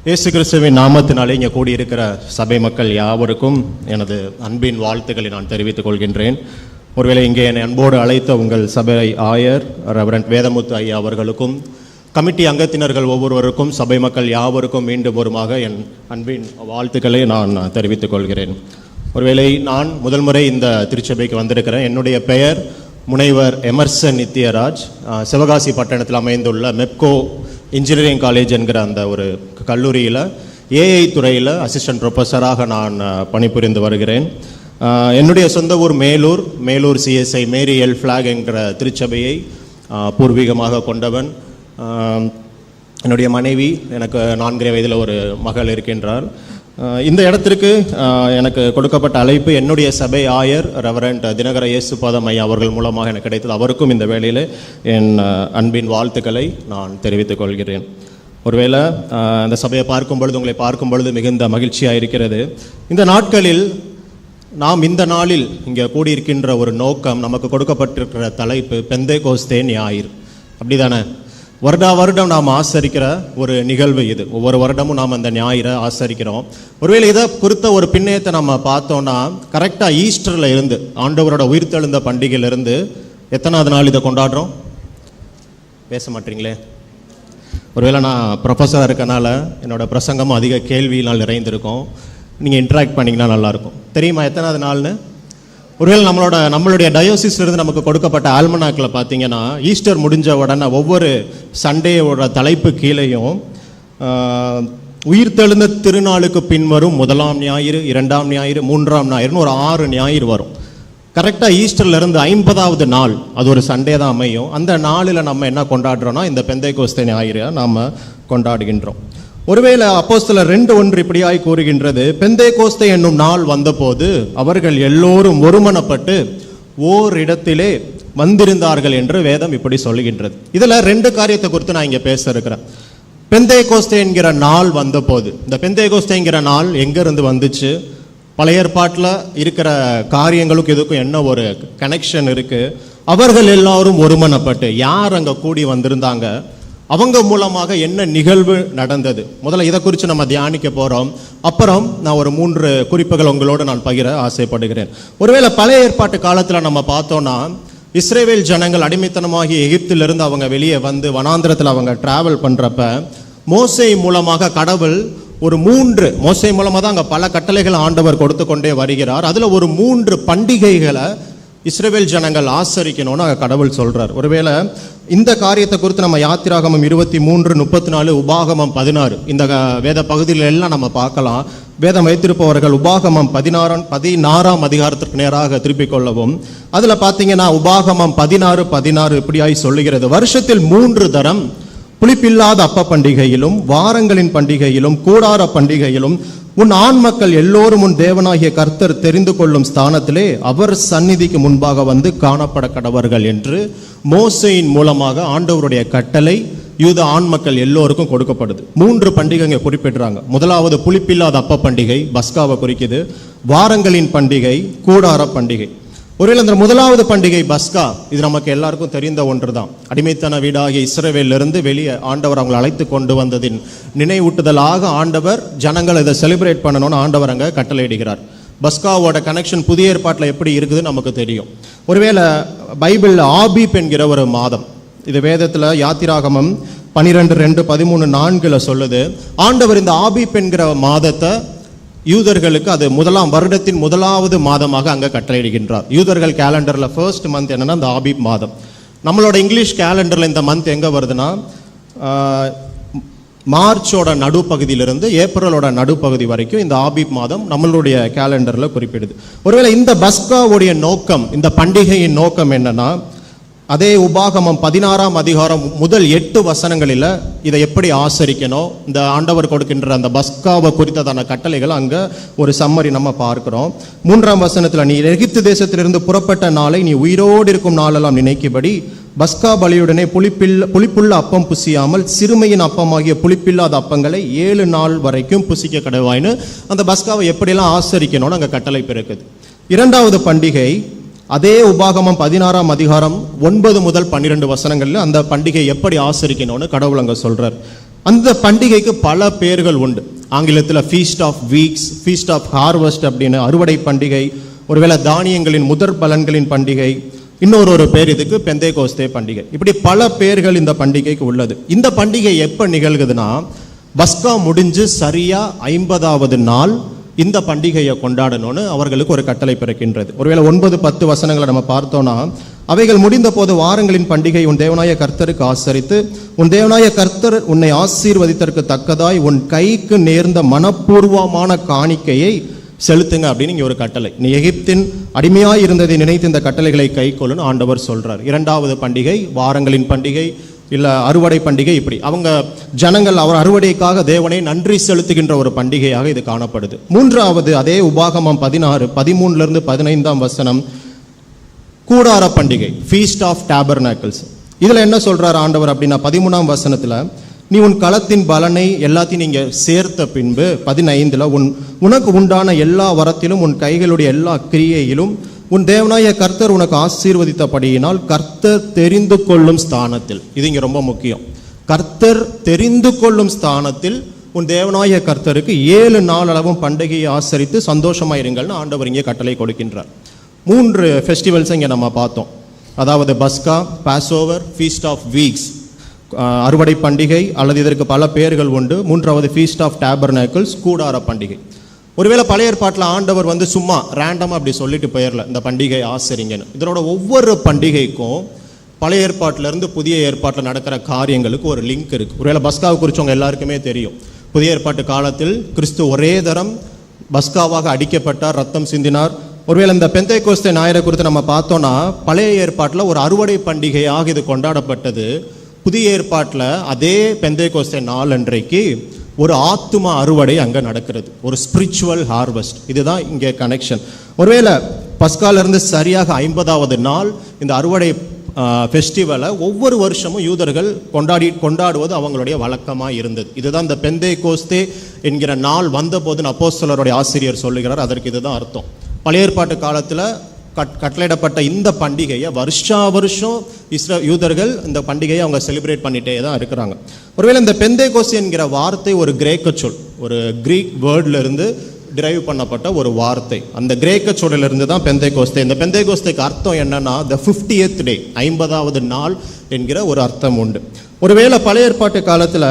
இயேசு கிறிஸ்துவின் நாமத்தினாலே இங்கே கூடியிருக்கிற சபை மக்கள் யாவருக்கும் எனது அன்பின் வாழ்த்துக்களை நான் தெரிவித்துக் கொள்கின்றேன். ஒருவேளை இங்கே என்னை அன்போடு அழைத்த உங்கள் சபை ஆயர் ரெவரண்ட் வேதமுத்து ஐயா அவர்களுக்கும், கமிட்டி அங்கத்தினர்கள் ஒவ்வொருவருக்கும், சபை மக்கள் யாவருக்கும் மீண்டும் ஒருமாக என் அன்பின் வாழ்த்துக்களை நான் தெரிவித்துக் கொள்கிறேன். ஒருவேளை நான் முதல் முறை இந்த திருச்சபைக்கு வந்திருக்கிறேன். என்னுடைய பெயர் முனைவர் எமர்சன் நித்யராஜ். சிவகாசி பட்டணத்தில் அமைந்துள்ள மெப்கோ இன்ஜினியரிங் காலேஜ் என்கிற அந்த ஒரு கல்லூரியில் ஏஐ துறையில் அசிஸ்டன்ட் ப்ரொஃபஸராக நான் பணிபுரிந்து வருகிறேன். என்னுடைய சொந்த ஊர் மேலூர் சிஎஸ்ஐ மேரி எல் ஃப்ளாக் என்கிற திருச்சபையை பூர்வீகமாக கொண்டவன். என்னுடைய மனைவி, எனக்கு 4 வயதில் ஒரு மகள் இருக்கின்றார். இந்த இடத்திற்கு எனக்கு கொடுக்கப்பட்ட அழைப்பு என்னுடைய சபை ஆயர் ரெவரண்ட் தினகர இயேசுபாதம் ஐயா அவர்கள் மூலமாக எனக்கு கிடைத்தது. அவருக்கும் இந்த வேளையில் என் அன்பின் வாழ்த்துக்களை நான் தெரிவித்துக் கொள்கிறேன். ஒருவேளை அந்த சபையை பார்க்கும் பொழுது, உங்களை பார்க்கும் பொழுது மிகுந்த மகிழ்ச்சியாக இருக்கிறது. இந்த நாட்களில் நாம் இந்த நாளில் இங்கே கூடியிருக்கின்ற ஒரு நோக்கம், நமக்கு கொடுக்கப்பட்டிருக்கிற தலைப்பு பெந்தேகோஸ்தே ஞாயிறு. அப்படி தானே? வருடம் நாம் ஆசரிக்கிற ஒரு நிகழ்வு இது. ஒவ்வொரு வருடமும் நாம் அந்த ஞாயிறை ஆசரிக்கிறோம். ஒருவேளை இதை குறித்த ஒரு பின்னயத்தை நம்ம பார்த்தோன்னா, கரெக்டாக ஈஸ்டரில் இருந்து, ஆண்டவரோட உயிர்த்தெழுந்த பண்டிகையிலிருந்து எத்தனாவது நாள் இதை கொண்டாடுறோம்? பேச மாட்டீங்களே. ஒருவேளை நான் ப்ரொஃபஸராக இருக்கனால என்னோடய பிரசங்கமும் அதிக கேள்வியினால் நிறைந்திருக்கும். நீங்கள் இன்ட்ராக்ட் பண்ணிங்கன்னா நல்லாயிருக்கும். தெரியுமா எத்தனாவது நாள்னு? ஒருவேளை நம்மளுடைய டயோசிஸ்லேருந்து நமக்கு கொடுக்கப்பட்ட ஆல்மனாக்கில் பார்த்தீங்கன்னா, ஈஸ்டர் முடிஞ்ச உடனே ஒவ்வொரு சண்டேயோட தலைப்பு கீழேயும் உயிர்த்தெழுந்த திருநாளுக்கு பின்வரும் 1ஆம் ஞாயிறு, 2ஆம் ஞாயிறு, 3ஆம் ஞாயிறுன்னு ஒரு 6 ஞாயிறு வரும். கரெக்டாக ஈஸ்டர்லேருந்து 50வது நாள் அது ஒரு சண்டே தான் அமையும். அந்த நாளில் நம்ம என்ன கொண்டாடுறோன்னா, இந்த பெந்தேகோஸ்தே ஞாயிறை நாம் கொண்டாடுகின்றோம். ஒருவேளை அப்போஸ்தலர் 2:1 இப்படியாய் கூறுகின்றது, பெந்தேகோஸ்தே என்னும் நாள் வந்தபோது அவர்கள் எல்லோரும் ஒருமனப்பட்டு ஓரிடத்திலே வந்திருந்தார்கள் என்று வேதம் இப்படி சொல்லுகின்றது. இதில் 2 காரியத்தை குறித்து நான் இங்கே பேச இருக்கிறேன். பெந்தேகோஸ்தே என்கிற நாள் வந்தபோது, இந்த பெந்தேகோஸ்தேங்கிற நாள் எங்கேருந்து வந்துச்சு, பழைய ஏற்பாட்டில் இருக்கிற காரியங்களுக்கும் இதுக்கும் என்ன ஒரு கனெக்ஷன் இருக்குது, அவர்கள் எல்லாரும் ஒருமனப்பட்டு யார் அங்கே கூடி வந்திருந்தாங்க, அவங்க மூலமாக என்ன நிகழ்வு நடந்தது, முதல்ல இதை குறித்து நம்ம தியானிக்க போகிறோம். அப்புறம் நான் ஒரு 3 குறிப்புகள் உங்களோடு நான் பகிர ஆசைப்படுகிறேன். ஒருவேளை பழைய ஏற்பாட்டு காலத்தில் நம்ம பார்த்தோன்னா, இஸ்ரேவேல் ஜனங்கள் அடிமைத்தனமாகி எகிப்திலிருந்து அவங்க வெளியே வந்து வனாந்திரத்தில் அவங்க டிராவல் பண்ணுறப்ப மோசே மூலமாக கடவுள் ஒரு 3 மோசே மூலமாக தான் அங்கே பல கட்டளைகள் ஆண்டவர் கொடுத்து கொண்டே வருகிறார். அதில் ஒரு 3 பண்டிகைகளை இஸ்ரவேல் ஜனங்கள் ஆசரிக்கணும்னு கடவுள் சொல்கிறார். ஒருவேளை இந்த காரியத்தை குறித்து நம்ம யாத்திராகமம் 23, 34, உபாகமம் 16 இந்த வேத பகுதியில் எல்லாம் நம்ம பார்க்கலாம். வேதம் வைத்திருப்பவர்கள் உபாகமம் 16ஆம் அதிகாரத்திற்கு நேராக திருப்பிக் கொள்ளவும். அதில் பார்த்தீங்கன்னா உபாகமம் 16 இப்படியாய் சொல்லுகிறது, வருஷத்தில் 3 தரம் புளிப்பில்லாத அப்ப பண்டிகையிலும் வாரங்களின் பண்டிகையிலும் கூடார பண்டிகையிலும் உன் ஆண் மக்கள் எல்லோரும் உன் தேவனாகிய கர்த்தர் தெரிந்து கொள்ளும் ஸ்தானத்திலே அவர் சந்நிதிக்கு முன்பாக வந்து காணப்பட கடவர்கள் என்று மோசேயின் மூலமாக ஆண்டவருடைய கட்டளை யூத ஆண் மக்கள் எல்லோருக்கும் கொடுக்கப்படுது. 3 பண்டிகைங்க குறிப்பிடுறாங்க. முதலாவது புளிப்பில்லாத அப்ப பண்டிகை, பஸ்காவை குறிக்குது. வாரங்களின் பண்டிகை, கூடார பண்டிகை. ஒருவேளை அந்த முதலாவது பண்டிகை பஸ்கா, இது நமக்கு எல்லாருக்கும் தெரிந்த ஒன்று தான். அடிமைத்தன வீடாகிய இஸ்ரவேலிருந்து வெளியே ஆண்டவர் அவங்களை அழைத்து கொண்டு வந்ததின் நினைவூட்டுதலாக ஆண்டவர் ஜனங்கள் இதை செலிப்ரேட் பண்ணணும்னு ஆண்டவர் அங்கே கட்டளையிடுகிறார். பஸ்காவோட கனெக்ஷன் புதிய ஏற்பாட்டில் எப்படி இருக்குதுன்னு நமக்கு தெரியும். ஒருவேளை பைபிளில் ஆபீப் என்கிற ஒரு மாதம், இது வேதத்தில் யாத்திராகமம் 12, 2, 13, 4 சொல்லுது. ஆண்டவர் இந்த ஆபீப் என்கிற மாதத்தை யூதர்களுக்கு அது வருடத்தின் 1வது மாதமாக அங்கே கட்டளையிடுகின்றார். யூதர்கள் கேலண்டரில் ஃபர்ஸ்ட் மந்த் என்னன்னா அந்த ஆபீப் மாதம். நம்மளோட இங்கிலீஷ் கேலண்டரில் இந்த மந்த் எங்கே வருதுன்னா, மார்ச்சோட நடுப்பகுதியிலிருந்து ஏப்ரலோட நடுப்பகுதி வரைக்கும் இந்த ஆபீப் மாதம் நம்மளுடைய கேலண்டரில் குறிப்பிடுது. ஒருவேளை இந்த பஸ்காவுடைய நோக்கம், இந்த பண்டிகையின் நோக்கம் என்னன்னா, அதே உபாகமம் 16ஆம் அதிகாரம் முதல் 8 வசனங்களில் இதை எப்படி ஆசரிக்கணும், இந்த ஆண்டவர் கொடுக்கின்ற அந்த பஸ்காவை குறித்ததான கட்டளைகள் அங்கே ஒரு சம்மரி நம்ம பார்க்கிறோம். 3ஆம் வசனத்தில், நீ எகிப்து தேசத்திலிருந்து புறப்பட்ட நாளை நீ உயிரோடு இருக்கும் நாளெல்லாம் நினைக்கும்படி பஸ்கா பலியுடனே புளிப்புள்ள அப்பம் புசியாமல் சிறுமையின் அப்பமாகிய புளிப்பில்லாத அப்பங்களை 7 நாள் வரைக்கும் புசிக்க கடவாயின்னு அந்த பஸ்காவை எப்படியெல்லாம் ஆசரிக்கணும்னு அங்கே கட்டளை பிறக்குது. 2வது பண்டிகை அதே உபாகமம் 16ஆம் அதிகாரம் 9 முதல் 12 வசனங்களில் அந்த பண்டிகை எப்படி ஆசரிக்கணும்னு கடவுள் அங்கே சொல்கிறார். அந்த பண்டிகைக்கு பல பேர்கள் உண்டு. ஆங்கிலத்தில் feast of weeks, feast of harvest அப்படின்னு, அறுவடை பண்டிகை, ஒருவேளை தானியங்களின் முதற் பலன்களின் பண்டிகை, இன்னொரு பேர் இதுக்கு பெந்தேகோஸ்தே பண்டிகை. இப்படி பல பேர்கள் இந்த பண்டிகைக்கு உள்ளது. இந்த பண்டிகை எப்போ நிகழ்குதுன்னா, பஸ்கா முடிஞ்சு சரியா 50வது நாள் இந்த பண்டிகையை கொண்டாடணும்னு அவர்களுக்கு ஒரு கட்டளை பிறக்கின்றது. ஒருவேளை 9-10 வசனங்களை நம்ம பார்த்தோம்னா, அவைகள் முடிந்த போது வாரங்களின் பண்டிகை உன் தேவனாய கர்த்தருக்கு ஆசரித்து, உன் தேவனாய கர்த்தர் உன்னை ஆசீர்வதித்தற்கு தக்கதாய் உன் கைக்கு நேர்ந்த மனப்பூர்வமான காணிக்கையை செலுத்துங்க அப்படின்னு இங்கே ஒரு கட்டளை. நீ எகிப்தின் அடிமையாய் இருந்ததை நினைத்து இந்த கட்டளைகளை கைக்கொள்ளுன்னு ஆண்டவர் சொல்றார். 2வது பண்டிகை வாரங்களின் பண்டிகை, இல்லை அறுவடை பண்டிகை. இப்படி அவங்க ஜனங்கள் அவர் அறுவடைக்காக தேவனை நன்றி செலுத்துகின்ற ஒரு பண்டிகையாக இது காணப்படுது. 3வது அதே உபாகமம் 16:13-15 வசனம், கூடார பண்டிகை, ஃபீஸ்ட் ஆஃப் டேபர்நாக்கிள்ஸ். இதில் என்ன சொல்றார் ஆண்டவர் அப்படின்னா, 13ஆம் வசனத்தில், நீ உன் களத்தின் பலனை எல்லாத்தையும் நீங்க சேர்த்த பின்பு 15ல் உனக்கு உண்டான எல்லா வரத்திலும் உன் கைகளுடைய எல்லா கிரியையிலும் உன் தேவனாய கர்த்தர் உனக்கு ஆசீர்வதித்தபடியினால் கர்த்தர் தெரிந்து கொள்ளும் ஸ்தானத்தில், இது இங்க ரொம்ப முக்கியம், கர்த்தர் தெரிந்து கொள்ளும் ஸ்தானத்தில் உன் தேவனாய கர்த்தருக்கு 7 நாள் அளவும் பண்டிகையை ஆசரித்து சந்தோஷமாயிருங்கள்னு ஆண்டவர் இங்கே கட்டளை கொடுக்கின்றார். 3 ஃபெஸ்டிவல்ஸ் இங்கே நம்ம பார்த்தோம். அதாவது பஸ்கா, பாஸ்ஓவர், ஃபீஸ்ட் ஆஃப் வீக்ஸ், அறுவடை பண்டிகை, அல்லது இதற்கு பல பெயர்கள் உண்டு. 3வது ஃபீஸ்ட் ஆஃப் டேபர்நாக்கிள்ஸ், கூடார பண்டிகை. ஒருவேளை பழைய ஏற்பாட்டில் ஆண்டவர் சும்மா ரேண்டமாக அப்படி சொல்லிட்டு போயிடல, இந்த பண்டிகை ஆசரிங்கன்னு. இதனோட ஒவ்வொரு பண்டிகைக்கும் பழைய ஏற்பாட்டிலேருந்து புதிய ஏற்பாட்டில் நடக்கிற காரியங்களுக்கு ஒரு லிங்க் இருக்குது. ஒருவேளை பஸ்காவை குறித்தவங்க எல்லாருக்குமே தெரியும். புதிய ஏற்பாட்டு காலத்தில் கிறிஸ்து ஒரே தரம் பஸ்காவாக அடிக்கப்பட்டார், ரத்தம் சிந்தினார். ஒருவேளை இந்த பெந்தேகோஸ்தே ஞாயிறை குறித்து நம்ம பார்த்தோன்னா, பழைய ஏற்பாட்டில் ஒரு அறுவடை பண்டிகையாக இது கொண்டாடப்பட்டது. புதிய ஏற்பாட்டில் அதே பெந்தேகோஸ்தே நாள் அன்றைக்கு ஒரு ஆத்தும அறுவடை அங்கே நடக்கிறது, ஒரு ஸ்பிரிச்சுவல் ஹார்வெஸ்ட். இதுதான் இங்கே கனெக்ஷன். ஒருவேளை பஸ்காலிருந்து சரியாக 50வது நாள் இந்த அறுவடை ஃபெஸ்டிவலை ஒவ்வொரு வருஷமும் யூதர்கள் கொண்டாடுவது அவங்களுடைய வழக்கமாக இருந்தது. இதுதான் இந்த பெந்தேகோஸ்தே என்கிற நாள் வந்தபோது அப்போஸ்தலருடைய ஆசிரியர் சொல்லுகிறார், அதற்கு இதுதான் அர்த்தம். பழைய ஏற்பாட்டு காலத்தில் கட்டளையிடப்பட்ட இந்த பண்டிகையை வருஷா வருஷம் யூதர்கள் இந்த பண்டிகையை அவங்க செலிப்ரேட் பண்ணிட்டே தான் இருக்கிறாங்க. ஒருவேளை இந்த பெந்தேகோஸ்தே என்கிற வார்த்தை ஒரு கிரேக்க சொல், ஒரு கிரீக் வேர்ட்ல இருந்து டிரைவ் பண்ணப்பட்ட ஒரு வார்த்தை. அந்த கிரேக்க சொல்லிலிருந்து தான் பெந்தேகோஸ்தே. இந்த பெந்தேகோஸ்தேக்கு அர்த்தம் என்னன்னா, த 50th டே, 50வது நாள் என்கிற ஒரு அர்த்தம் உண்டு. ஒருவேளை பழைய ஏற்பாட்டு காலத்தில்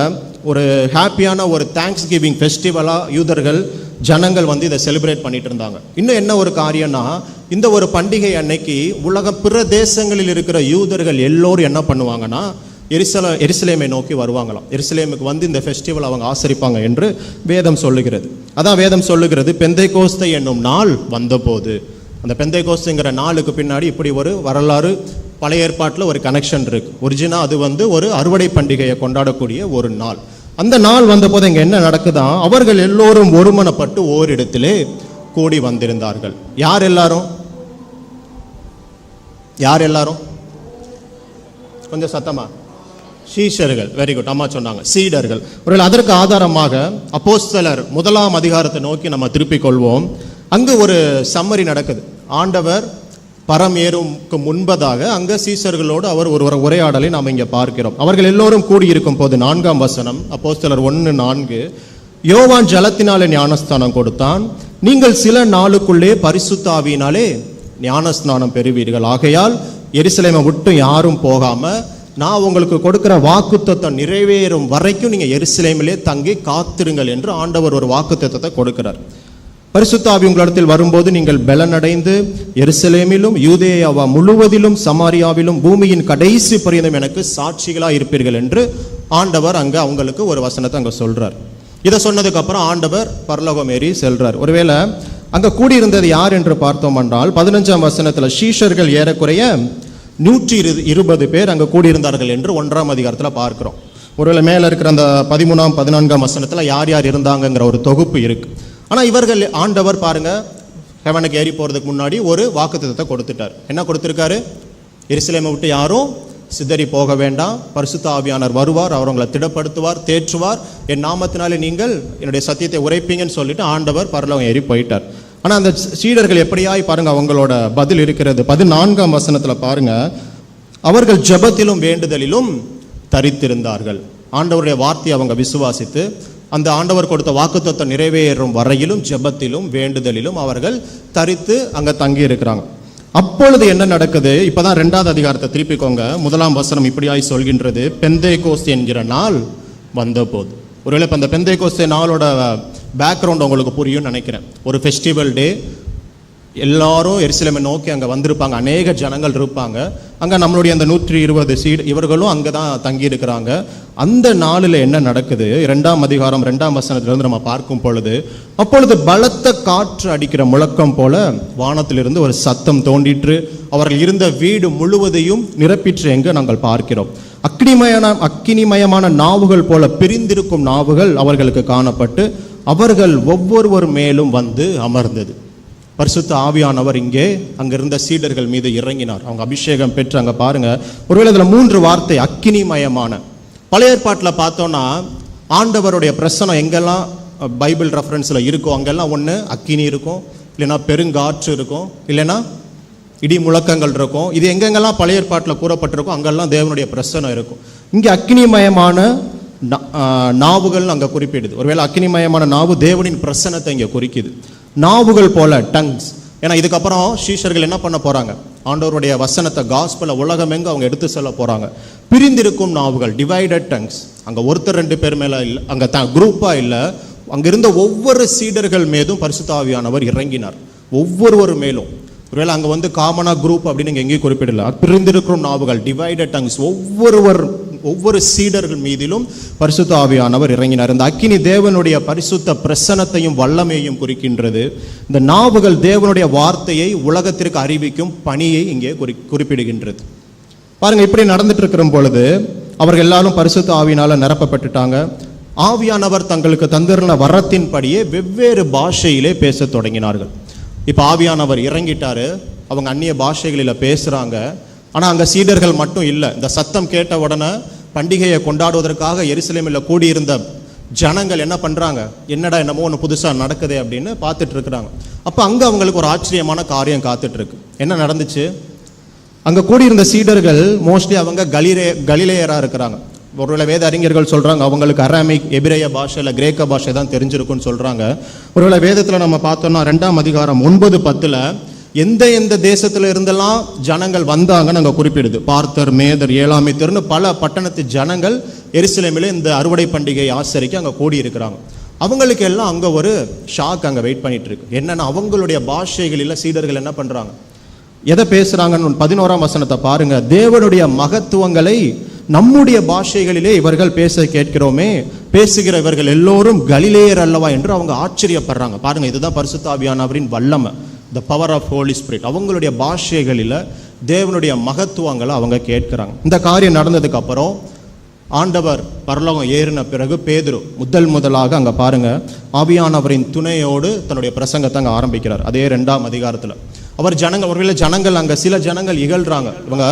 ஒரு ஹாப்பியான ஒரு தேங்க்ஸ் கிவிங் ஃபெஸ்டிவலாக யூதர்கள் ஜனங்கள் இதை செலிப்ரேட் பண்ணிட்டு இருந்தாங்க. இன்னும் என்ன ஒரு காரியம்னா, இந்த ஒரு பண்டிகை அன்னைக்கு உலக பிற தேசங்களில் இருக்கிற யூதர்கள் எல்லோரும் என்ன பண்ணுவாங்கன்னா, எருசலேமை நோக்கி வருவாங்களாம். எருசலேமுக்கு இந்த ஃபெஸ்டிவல் அவங்க ஆசரிப்பாங்க என்று வேதம் சொல்லுகிறது. அதான் வேதம் சொல்லுகிறது, பெந்தேகோஸ்தே என்னும் நாள் வந்தபோது. அந்த பெந்தேகோஸ்தேங்கிற நாளுக்கு பின்னாடி இப்படி ஒரு வரலாறு பழைய ஏற்பாட்டில் ஒரு கனெக்ஷன் இருக்கு. ஒரிஜினா அது ஒரு அறுவடை பண்டிகையை கொண்டாடக்கூடிய ஒரு நாள். அந்த நாள் வந்தபோது இங்கே என்ன நடக்குதா, அவர்கள் எல்லோரும் ஒருமனப்பட்டு ஓரிடத்திலே கூடி வந்திருந்தார்கள். யார் எல்லாரும்? யார் எல்லாரும்? கொஞ்சம் சத்தமா. சீஷர்கள். வெரி குட், அம்மா சொன்னாங்க, சீடர்கள். ஒருவேளை அதற்கு ஆதாரமாக அப்போஸ்தலர் 1ஆம் அதிகாரத்தை நோக்கி நம்ம திருப்பிக் கொள்வோம். அங்கு ஒரு சம்மரி நடக்குது. ஆண்டவர் பரம் ஏறும்க்கு முன்பதாக அங்க சீஷர்களோடு அவர் ஒரு உரையாடலை நாம் இங்கே பார்க்கிறோம். அவர்கள் எல்லோரும் கூடியிருக்கும் போது 4ஆம் வசனம், அப்போஸ்தலர் 1:4, யோவான் ஜலத்தினாலே ஞானஸ்தானம் கொடுத்தான், நீங்கள் சில நாளுக்குள்ளே பரிசுத்த ஆவியினாலே ஞானஸ்நானம் பெறுவீர்கள். ஆகையால் எருசலேமை விட்டு யாரும் போகாம நான் உங்களுக்கு கொடுக்கிற வாக்குத்தத்தம் நிறைவேறும் வரைக்கும் நீங்க எருசலேமிலே தங்கி காத்திருங்கள் என்று ஆண்டவர் ஒரு வாக்குத்தத்தத்தை கொடுக்கிறார். பரிசுத்த ஆவி உங்களிடத்தில் வரும்போது நீங்கள் பலனடைந்து எருசலேமிலும் யூதேயா முழுவதிலும் சமாரியாவிலும் பூமியின் கடைசி பரியந்தம் எனக்கு சாட்சிகளா இருப்பீர்கள் என்று ஆண்டவர் அங்க அவங்களுக்கு ஒரு வசனத்தை அங்க சொல்றார். இதை சொன்னதுக்கு அப்புறம் ஆண்டவர் பரலோகம் ஏறி செல்றார். ஒருவேளை அங்க கூடியிருந்தது யார் என்று பார்த்தோம் என்றால் 15ஆம் வசனத்துல சீஷர்கள் ஏறக்குறைய 120 பேர் அங்க கூடியிருந்தார்கள் என்று 1ஆம் அதிகாரத்தில் பார்க்கிறோம். ஒருவேளை மேல இருக்கிற அந்த 13ஆம் 14ஆம் வசனத்துல யார் யார் இருந்தாங்கிற ஒரு தொகுப்பு இருக்கு. ஆனா இவர்கள் ஆண்டவர் பாருங்க, ஹெவனுக்கு ஏறி போறதுக்கு முன்னாடி ஒரு வாக்குத்தத்தத்தை கொடுத்துட்டார். என்ன கொடுத்திருக்காரு? எருசலேமை விட்டு யாரும் சிதறி போக வேண்டாம், பரிசுத்த ஆவியானவர் வருவார், அவர் உங்களை திடப்படுத்துவார், தேற்றுவார், என் நாமத்தினாலே நீங்கள் என்னுடைய சத்தியத்தை உரைப்பீங்கன்னு சொல்லிட்டு ஆண்டவர் பரலோகம் ஏறி போயிட்டார். ஆனா அந்த சீடர்கள் எப்படியாய் பாருங்க அவங்களோட பதில் இருக்கிறது. 14ஆம் வசனத்துல பாருங்க, அவர்கள் ஜெபத்திலும் வேண்டுதலிலும் தரித்திருந்தார்கள். ஆண்டவருடைய வார்த்தையை அவங்க விசுவாசித்து அந்த ஆண்டவர் கொடுத்த வாக்குத்தத்தம் நிறைவேறும் வரையிலும் ஜெபத்திலும் வேண்டுதலிலும் அவர்கள் தரித்து அங்கே தங்கி இருக்கிறாங்க. அப்பொழுது என்ன நடக்குது? இப்பதான் 2வது அதிகாரத்தை திருப்பிக்கோங்க. 1ஆம் வசனம் இப்படியாய் சொல்கின்றது, பெந்தேகோஸ்து என்கிற நாள் வந்த போது. ஒருவேளை இப்போ அந்த பெந்தேகோஸ்து நாளோட பேக்ரவுண்ட் உங்களுக்கு புரியும் நினைக்கிறேன். ஒரு ஃபெஸ்டிவல் டே, எல்லாரும் எருசலேமை நோக்கி அங்கே வந்திருப்பாங்க, அநேக ஜனங்கள் இருப்பாங்க. அங்கே நம்மளுடைய அந்த 120 சீடு இவர்களும் அங்கே தான் தங்கி இருக்கிறாங்க. அந்த நாளில் என்ன நடக்குது? 2ஆம் அதிகாரம் 2ஆம் வசனத்திலிருந்து நம்ம பார்க்கும் பொழுது, அப்பொழுது பலத்த காற்று அடிக்கிற முழக்கம் போல வானத்திலிருந்து ஒரு சத்தம் தோன்றிற்று, அவர்கள் இருந்த வீடு முழுவதையும் நிரப்பிற்று என்று நாங்கள் பார்க்கிறோம். அக்கினிமயமான நாவுகள் போல பிரிந்திருக்கும் நாவுகள் அவர்களுக்கு காணப்பட்டு அவர்கள் ஒவ்வொருவர் மேலும் வந்து அமர்ந்தது. பரிசுத்த ஆவியானவர் இங்கே அங்கிருந்த சீடர்கள் மீது இறங்கினார். அவங்க அபிஷேகம் பெற்று அங்கே பாருங்க, ஒருவேளை இதில் 3 வார்த்தை அக்கினிமயமான. பழைய ஏற்பாட்டில் பார்த்தோன்னா ஆண்டவருடைய பிரசனம் எங்கெல்லாம் பைபிள் ரெஃபரன்ஸில் இருக்கும் அங்கெல்லாம் ஒன்று அக்கினி இருக்கும், இல்லைன்னா பெருங்காற்று இருக்கும், இல்லைன்னா இடி முழக்கங்கள் இருக்கும். இது எங்கெங்கெல்லாம் பழைய ஏற்பாட்டில் கூறப்பட்டிருக்கும் அங்கெல்லாம் தேவனுடைய பிரசனம் இருக்கும். இங்கே அக்கினிமயமான நாவுகள் அங்கே குறிப்பிடுது. ஒருவேளை அக்கினிமயமான நாவு தேவனின் பிரசனத்தை இங்கே குறிக்குது. நாவுகள் போல, டங்ஸ். ஏன்னா இதுக்கப்புறம் சீஷர்கள் என்ன பண்ண போறாங்க? ஆண்டவருடைய வசனத்தை, காஸ்பலை உலகமெங்க அவங்க எடுத்து செல்ல போறாங்க. பிரிந்திருக்கும் நாவுகள், டிவைடட் டங்ஸ். அங்க ஒருத்தர் 2 பேர் மேல இல்லை, அங்க குரூப்பா இல்லை, அங்கிருந்த ஒவ்வொரு சீடர்கள் மீதும் பரிசுத்த ஆவியானவர் இறங்கினார். ஒவ்வொருவர் மேலும். ஒருவேளை அங்கே வந்து காமனா குரூப் அப்படின்னு எங்கேயும் குறிப்பிடல. பிரிந்திருக்கும் நாவுகள், டிவைடட் டங்ஸ், ஒவ்வொரு சீடர்கள் மீதிலும் பரிசுத்த ஆவியானவர் இறங்கினார். இந்த அக்கினி தேவனுடைய பரிசுத்த பிரசன்னத்தையும் வல்லமையையும் குறிக்கின்றது. இந்த நாவுகள் தேவனுடைய வார்த்தையை உலகத்திற்கு அறிவிக்கும் பணியை இங்கே குறிப்பிடுகின்றது. பாருங்க, இப்படி நடந்துட்டு இருக்கிற பொழுது அவர்கள் எல்லாரும் பரிசுத்த ஆவியினால நிரப்பப்பட்டுட்டாங்க. ஆவியானவர் தங்களுக்கு தந்திருந்த வரத்தின்படியே வெவ்வேறு பாஷையிலே பேச தொடங்கினார்கள். இப்போ ஆவியானவர் இறங்கிட்டாரு, அவங்க அந்நிய பாஷைகளில் பேசுகிறாங்க. ஆனால் அங்கே சீடர்கள் மட்டும் இல்லை. இந்த சத்தம் கேட்ட உடனே பண்டிகையை கொண்டாடுவதற்காக எருசலேமில் கூடியிருந்த ஜனங்கள் என்ன பண்ணுறாங்க? என்னடா என்னமோ ஒன்று புதுசாக நடக்குது அப்படின்னு பார்த்துட்டு இருக்கிறாங்க. அப்போ அங்கே அவங்களுக்கு ஒரு ஆச்சரியமான காரியம் காத்துட்ருக்கு. என்ன நடந்துச்சு? அங்கே கூடியிருந்த சீடர்கள் மோஸ்ட்லி அவங்க கலிலேயராக இருக்கிறாங்க. ஒருவேளை வேத அறிஞர்கள் சொல்கிறாங்க அவங்களுக்கு அராமிக், எபிரேய பாஷை இல்லை கிரேக்க பாஷை தான் தெரிஞ்சிருக்குன்னு சொல்கிறாங்க. ஒருவேளை வேதத்தில் நம்ம பார்த்தோம்னா 2ஆம் அதிகாரம் 9-10 எந்த தேசத்தில் இருந்தெல்லாம் ஜனங்கள் வந்தாங்கன்னு அங்கே குறிப்பிடுது. பார்த்தர், மேதர், ஏலாமித்தர்னு பல பட்டணத்து ஜனங்கள் எருசலேமில் இந்த அறுவடை பண்டிகை ஆசரிக்க அங்கே கூடி இருக்கிறாங்க. அவங்களுக்கு எல்லாம் அங்கே ஒரு ஷாக் அங்கே வெயிட் பண்ணிட்டு இருக்கு. என்னன்னா அவங்களுடைய பாஷைகளில் சீடர்கள் என்ன பண்ணுறாங்க, எதை பேசுகிறாங்கன்னு 11ஆம் வசனத்தை பாருங்க. தேவனுடைய மகத்துவங்களை நம்முடைய பாஷைகளிலே இவர்கள் பேச கேட்கிறோமே, பேசுகிற இவர்கள் எல்லோரும் கலிலேயர் அல்லவா என்று அவங்க ஆச்சரியப்படுறாங்க. பாருங்க, இதுதான் பரிசுத்த ஆவியானவரின் வல்லமை, the power of holy spirit. அவங்களுடைய பாஷைகளில் தேவனுடைய மகத்துவங்களை அவங்க கேட்கிறாங்க. இந்த காரியம் நடந்ததுக்கு அப்புறம் ஆண்டவர் பரலோகம் ஏறின பிறகு பேதுரு முதலாக அங்கே பாருங்க ஆவியானவரின் துணையோடு தன்னுடைய பிரசங்கத்தை அங்கே ஆரம்பிக்கிறார். அதே 2ஆம் அதிகாரத்தில் அவர் ஒருவேளை ஜனங்கள் அங்கே சில ஜனங்கள் இகழ்றாங்க. இவங்க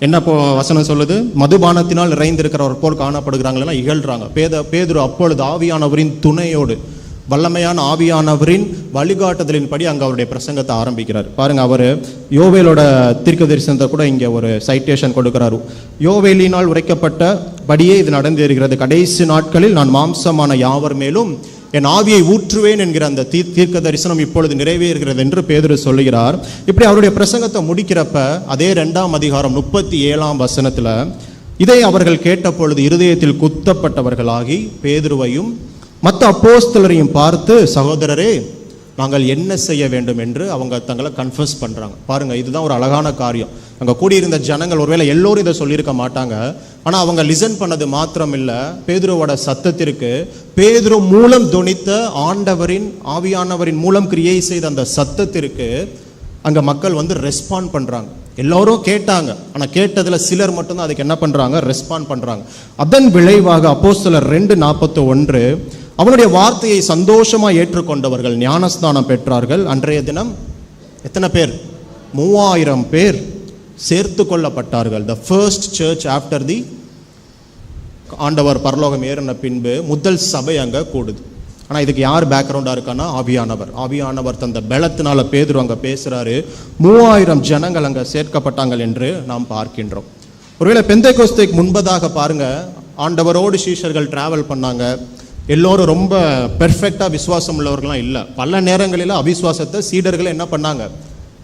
என்ன வசனம் சொல்லுது? மதுபானத்தினால் நிறைந்திருக்கிறவர் போல் காணப்படுகிறாங்களா இகழ்றாங்க. பேதுரு அப்பொழுது ஆவியானவரின் துணையோடு, வல்லமையான ஆவியானவரின் வழிகாட்டுதலின்படி அங்கே அவருடைய பிரசங்கத்தை ஆரம்பிக்கிறார். பாருங்க, அவர் யோவேலோட தீர்க்க தரிசனத்தை கூட இங்கே ஒரு சைட்டேஷன் கொடுக்கிறாரு. யோவேலினால் உரைக்கப்பட்டபடியே இது நடந்தேறுகிறது. கடைசி நாட்களில் நான் மாம்சமான யாவர் மேலும் என் ஆவியை ஊற்றுவேன் என்கிற அந்த தீர்க்க தரிசனம் இப்பொழுது நிறைவேறுகிறது என்று பேதுரு சொல்லுகிறார். இப்படி அவருடைய பிரசங்கத்தை முடிக்கிறப்ப அதே 2ஆம் அதிகாரம் 37ஆம் வசனத்தில் இதை அவர்கள் கேட்ட பொழுது இருதயத்தில் குத்தப்பட்டவர்களாகி பேதுருவையும் மற்ற அப்போஸ்தலரையும் பார்த்து, சகோதரரே, நாங்கள் என்ன செய்ய வேண்டும் என்று அவங்க தங்களை கன்ஃபஸ் பண்ணுறாங்க. பாருங்கள், இதுதான் ஒரு அழகான காரியம். அங்கே கூடியிருந்த ஜனங்கள் ஒருவேளை எல்லோரும் இதை சொல்லியிருக்க மாட்டாங்க. ஆனால் அவங்க லிசன் பண்ணது மாத்திரம் இல்லை, பேதுருவோட சத்தத்திற்கு, பேதுரு மூலம் தொனித்த ஆண்டவரின் ஆவியானவரின் மூலம் கிரியை செய்த அந்த சத்தத்திற்கு அங்கே மக்கள் வந்து ரெஸ்பாண்ட் பண்ணுறாங்க. எல்லோரும் கேட்டாங்க, ஆனால் கேட்டதில் சிலர் மட்டும்தான் அதுக்கு என்ன பண்ணுறாங்க? ரெஸ்பாண்ட் பண்ணுறாங்க. அதன் விளைவாக அப்போஸ்தலர் 2:41 அவனுடைய வார்த்தையை சந்தோஷமாக ஏற்றுக்கொண்டவர்கள் ஞானஸ்நானம் பெற்றார்கள். அன்றைய தினம் எத்தனை பேர்? 3000 பேர் சேர்த்து கொள்ளப்பட்டார்கள். The first church after the ஆண்டவர் பரலோகம் ஏறின பின்பு முதல் சபை அங்கே கூடுது. ஆனால் இதுக்கு யார் பேக்ரவுண்டாக இருக்கான்னா ஆவியானவர் தந்த பலத்தினால பேதுரு அங்கே பேசுகிறாரு. 3000 ஜனங்கள் அங்கே சேர்க்கப்பட்டாங்க என்று நாம் பார்க்கின்றோம். ஒருவேளை பெந்தேகோஸ்தேக்கு முன்பதாக பாருங்க, ஆண்டவரோடு சீஷர்கள் டிராவல் பண்ணாங்க. எல்லோரும் ரொம்ப பெர்ஃபெக்டாக விசுவாசம் உள்ளவர்களாம் இல்லை. பல நேரங்களில் அவிசுவாசத்தை சீடர்கள் என்ன பண்ணாங்க,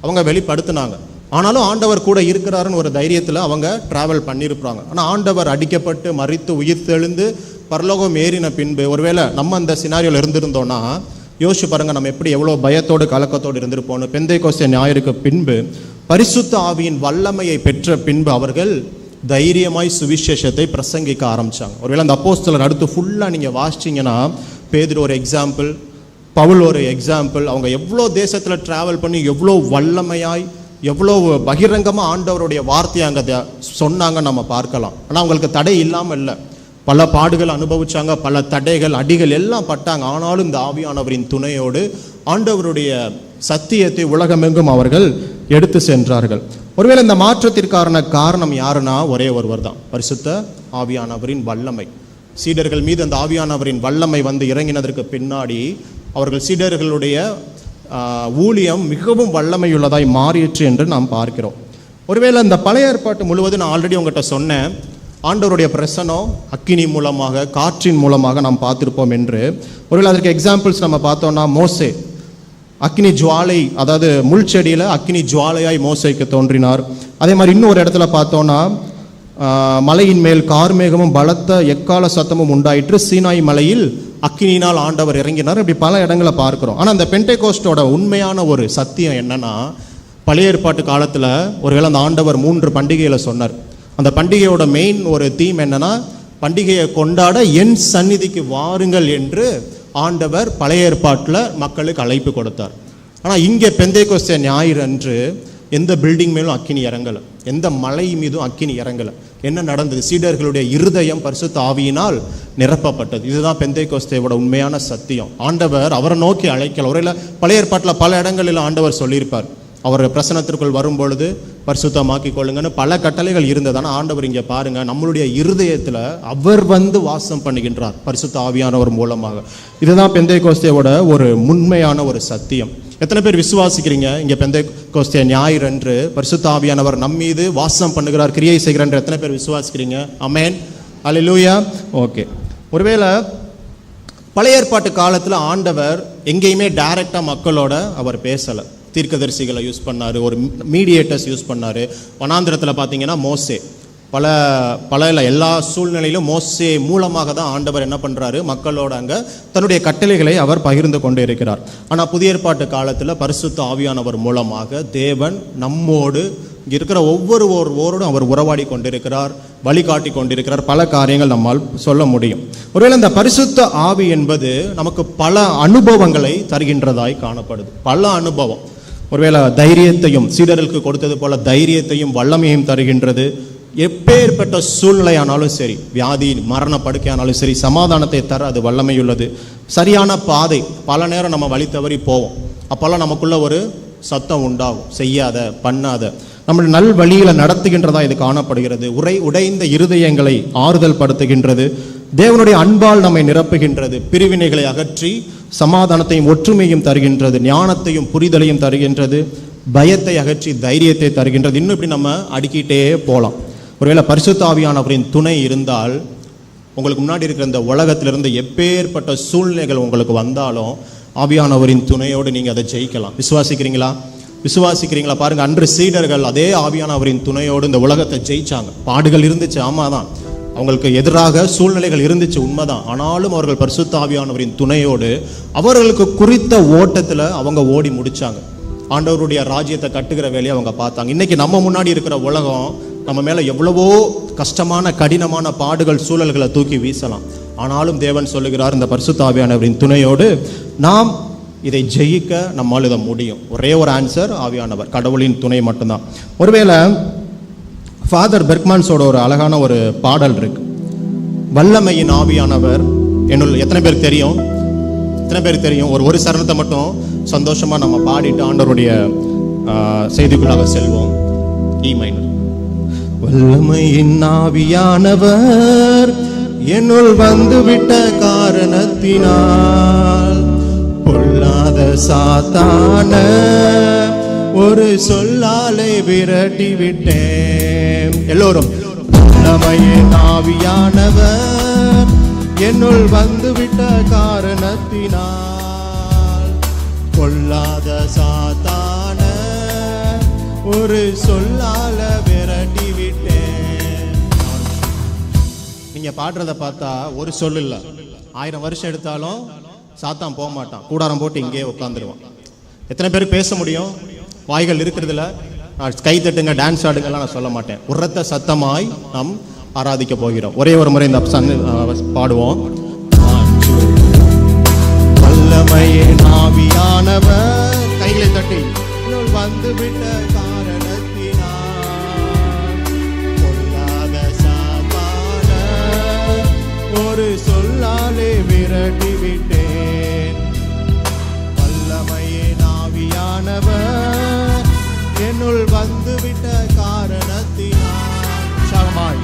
அவங்க வெளிப்படுத்தினாங்க. ஆனாலும் ஆண்டவர் கூட இருக்கிறாருன்னு ஒரு தைரியத்தில் அவங்க டிராவல் பண்ணியிருப்பாங்க. ஆனால் ஆண்டவர் அடிக்கப்பட்டு மரித்து உயிர்த்தெழுந்து பரலோகம் ஏறின பின்பு ஒருவேளை நம்ம அந்த சினாரியோவில் இருந்திருந்தோன்னா யோசிச்சு பாருங்க, நம்ம எப்படி எவ்வளோ பயத்தோடு கலக்கத்தோடு இருந்திருப்போம். பெந்தைக்கோஸ்தே ஞாயிறுக்கு பின்பு பரிசுத்த ஆவியின் வல்லமையை பெற்ற பின்பு அவர்கள் தைரியமாய் சுவிசேஷத்தை பிரசங்கிக்க ஆரம்பித்தாங்க. ஒருவேளை அந்த அப்போஸ்தலர் அடுத்து ஃபுல்லாக நீங்கள் வாசிச்சிங்கன்னா, பேதுரு ஒரு எக்ஸாம்பிள், பவுல் ஒரு எக்ஸாம்பிள். அவங்க எவ்வளோ தேசத்தில் ட்ராவல் பண்ணி எவ்வளோ வல்லமையாய் எவ்வளோ பகிரங்கமாக ஆண்டவருடைய வார்த்தையை அங்கே சொன்னாங்க நம்ம பார்க்கலாம். ஆனால் அவங்களுக்கு தடை இல்லாமல் இல்லை, பல பாடுகள் அனுபவிச்சாங்க, பல தடைகள் அடிகள் எல்லாம் பட்டாங்க. ஆனாலும் இந்த ஆவியானவரின் துணையோடு ஆண்டவருடைய சத்தியத்தை உலகமெங்கும் அவர்கள் எடுத்து சென்றார்கள். ஒருவேளை இந்த மாற்றத்திற்கான காரணம் யாருன்னா ஒரே ஒருவர் தான், பரிசுத்த ஆவியானவரின் வல்லமை. சீடர்கள் மீது அந்த ஆவியானவரின் வல்லமை வந்து இறங்கினதற்கு பின்னாடி அவர்கள் சீடர்களுடைய ஊழியம் மிகவும் வல்லமையுள்ளதாய் மாறிற்று என்று நாம் பார்க்கிறோம். ஒருவேளை இந்த பழைய ஏற்பாட்டு முழுவதும் நான் ஆல்ரெடி உங்கள்கிட்ட சொன்னேன், ஆண்டவருடைய பிரசனம் அக்கினி மூலமாக காற்றின் மூலமாக நாம் பார்த்திருப்போம் என்று. ஒருவேளை அதற்கு எக்ஸாம்பிள்ஸ் நம்ம பார்த்தோம்னா, மோசே அக்கினி ஜுவாலை, அதாவது முள் செடியில் அக்கினி ஜுவாலையாய் மோசேக்கு தோன்றினார். அதே மாதிரி இன்னொரு இடத்துல பார்த்தோன்னா, மலையின் மேல் கார்மேகமும் பலத்த எக்கால சத்தமும் உண்டாயிற்று, சீனாய் மலையில் அக்கினினால் ஆண்டவர் இறங்கினார். இப்படி பல இடங்களை பார்க்கிறோம். ஆனால் அந்த பெண்டெகோஸ்டோட உண்மையான ஒரு சத்தியம் என்னன்னா, பழைய ஏற்பாட்டு காலத்தில் ஒருவேளை அந்த ஆண்டவர் 3 பண்டிகைகளை சொன்னார். அந்த பண்டிகையோட மெயின் ஒரு தீம் என்னன்னா, பண்டிகையை கொண்டாட என் சந்நிதிக்கு வாருங்கள் என்று ஆண்டவர் பழைய ஏற்பாட்டில் மக்களுக்கு அழைப்பு கொடுத்தார். ஆனால் இங்கே பெந்தைக்கோஸ்தே ஞாயிறு அன்று எந்த பில்டிங் மேலும் அக்கினி இறங்கலை, எந்த மலை மீதும் அக்கினி இறங்கலை. என்ன நடந்தது? சீடர்களுடைய இருதயம் பரிசுத்த ஆவியினால் நிரப்பப்பட்டது. இதுதான் பெந்தைக்கோஸ்தேவோட உண்மையான சத்தியம். ஆண்டவர் அவரை நோக்கி அழைக்கல. ஒருவேளை பழைய ஏற்பாட்டில் பல இடங்களில் ஆண்டவர் சொல்லியிருப்பார், அவர் பிரசனத்திற்குள் வரும்பொழுது பரிசுத்தமாக்கி கொள்ளுங்கன்னு பல கட்டளைகள் இருந்தது. ஆனால் ஆண்டவர் இங்கே பாருங்க, நம்மளுடைய இருதயத்தில் அவர் வந்து வாசம் பண்ணுகின்றார் பரிசுத்த ஆவியானவர் மூலமாக. இதுதான் பெந்தைக்கோஸ்தேவோட ஒரு உண்மையான ஒரு சத்தியம். எத்தனை பேர் விசுவாசிக்கிறீங்க இங்கே பெந்தைக்கோஸ்தே ஞாயிறு அன்று பரிசுத்த ஆவியானவர் நம்மீது வாசம் பண்ணுகிறார், கிரியை செய்கிறார்? எத்தனை பேர் விசுவாசிக்கிறீங்க? ஆமென், அல்லேலூயா. ஓகே. ஒருவேளை பழைய ஏற்பாட்டு காலத்தில் ஆண்டவர் எங்கேயுமே டைரக்டாக மக்களோட அவர் பேசலை. தீர்க்கதரிசிகளை யூஸ் பண்ணார், ஒரு மீடியேட்டர்ஸ் யூஸ் பண்ணார். வனாந்திரத்தில் பார்த்தீங்கன்னா மோசே, பல எல்லா சூழ்நிலையிலும் மோசே மூலமாக தான் ஆண்டவர் என்ன பண்ணுறாரு, மக்களோட அங்கே தன்னுடைய கட்டளைகளை அவர் பகிர்ந்து கொண்டு இருக்கிறார். ஆனால் புதிய ஏற்பாட்டு காலத்தில் பரிசுத்த ஆவியானவர் மூலமாக தேவன் நம்மோடு இருக்கிற ஒவ்வொருவரோடும் அவர் உறவாடி கொண்டிருக்கிறார், வழிகாட்டி கொண்டிருக்கிறார். பல காரியங்கள் நம்மால் சொல்ல முடியும். ஒருவேளை இந்த பரிசுத்த ஆவி என்பது நமக்கு பல அனுபவங்களை தருகின்றதாய் காணப்படுது. பல அனுபவம். ஒருவேளை தைரியத்தையும், சீடர்களுக்கு கொடுத்தது போல தைரியத்தையும் வல்லமையும் தருகின்றது. எப்பேற்பட்ட சூழ்நிலை ஆனாலும் சரி, வியாதி மரண படுக்கையானாலும் சரி, சமாதானத்தை தர அது வல்லமையுள்ளது. சரியான பாதை, பல நேரம் நம்ம வழி தவறி போவோம், அப்போல்லாம் நமக்குள்ள ஒரு சத்தம் உண்டாகும், செய்யாத பண்ணாத. நம்முடைய நல் வழியில் நடத்துகின்றதா இது காணப்படுகிறது. உடைந்த இருதயங்களை ஆறுதல் படுத்துகின்றது. தேவனுடைய அன்பால் நம்மை நிரப்புகின்றது. பிரிவினைகளை அகற்றி சமாதானத்தையும் ஒற்றுமையும் தருகின்றது. ஞானத்தையும் புரிதலையும் தருகின்றது. பயத்தை அகற்றி தைரியத்தை தருகின்றது. இன்னும் இப்படி நம்ம அடுக்கிட்டே போகலாம். ஒருவேளை பரிசுத்த ஆவியானவரின் துணை இருந்தால், உங்களுக்கு முன்னாடி இருக்கிற இந்த உலகத்திலிருந்து எப்பேற்பட்ட சூழ்நிலைகள் உங்களுக்கு வந்தாலும் ஆவியானவரின் துணையோடு நீங்கள் அதை ஜெயிக்கலாம். விசுவாசிக்கிறீங்களா? பாருங்க, அன்று சீடர்கள் அதே ஆவியானவரின் துணையோடு இந்த உலகத்தை ஜெயிச்சாங்க. பாடுகள் இருந்துச்சு, ஆமாதான், அவங்களுக்கு எதிராக சூழ்நிலைகள் இருந்துச்சு, உண்மைதான். ஆனாலும் அவர்கள் பரிசுத்த ஆவியானவரின் துணையோடு அவர்களுக்கு குறித்த ஓட்டத்தில் அவங்க ஓடி முடிச்சாங்க. ஆண்டவருடைய ராஜ்யத்தை கட்டுகிற வேலையை அவங்க பார்த்தாங்க. இன்னைக்கு நம்ம முன்னாடி இருக்கிற உலகம் நம்ம மேலே எவ்வளவோ கஷ்டமான கடினமான பாடுகள் சூழல்களை தூக்கி வீசலாம். ஆனாலும் தேவன் சொல்லுகிறார், இந்த பரிசுத்த ஆவியானவரின் துணையோடு நாம் இதை ஜெயிக்க நம்மால் இதை முடியும். ஒரே ஒரு ஆன்சர், ஆவியானவர், கடவுளின் துணை மட்டும்தான். ஒருவேளை ஃபாதர் பெர்க்மன்ஸோட ஒரு அழகான ஒரு பாடல் இருக்கு, வல்லமையின் ஆவியானவர் என்னுள். எத்தனை பேருக்கு தெரியும்? ஒரு சரணத்தை மட்டும் சந்தோஷமா நம்ம பாடிட்டு ஆண்டவருடைய செய்திக்குள்ளாக செல்வோம். இ மைனர். வல்லமையின் ஆவியானவர் என்னுள் வந்துவிட்ட காரணத்தினால் பொல்லாத சாத்தான ஒரு சொல்லாலை விரட்டி விட்டேன். எல்லோரும் வல்லமையின் ஆவியானவர் என்னுள் வந்துவிட்ட காரணத்தினால் கொல்லாத சாத்தான ஒரு சொல்லால விரட்டி விட்டேன். நீங்க பாடுறத பார்த்தா ஒரு சொல் இல்ல, 1000 வருஷம் எடுத்தாலும் சாத்தான் போக மாட்டான், கூடாரம் போட்டு இங்கே உட்காந்துருவான். எத்தனை பேருக்கு பேச முடியும்? வாய்கள் இருக்கிறதுல கை தட்டுங்க, டான்ஸ் ஆடுங்கலாம் நான் சொல்ல மாட்டேன். உரத்த சத்தமாய் நாம் ஆராதிக்க போகிறோம். ஒரே ஒரு முறை இந்த பாடுவோம். வல்லமையின் ஆவியானவர், கைகளை தட்டி, வந்துவிட்ட காரணத்தினால் கொல்லாத சாத்தான ஒரு சொல்லாலே விரட்டி விட்டேன். வல்லமையின் ஆவியானவர் என்னுள் வந்துவிட்ட காரணத்தினால் சமாய்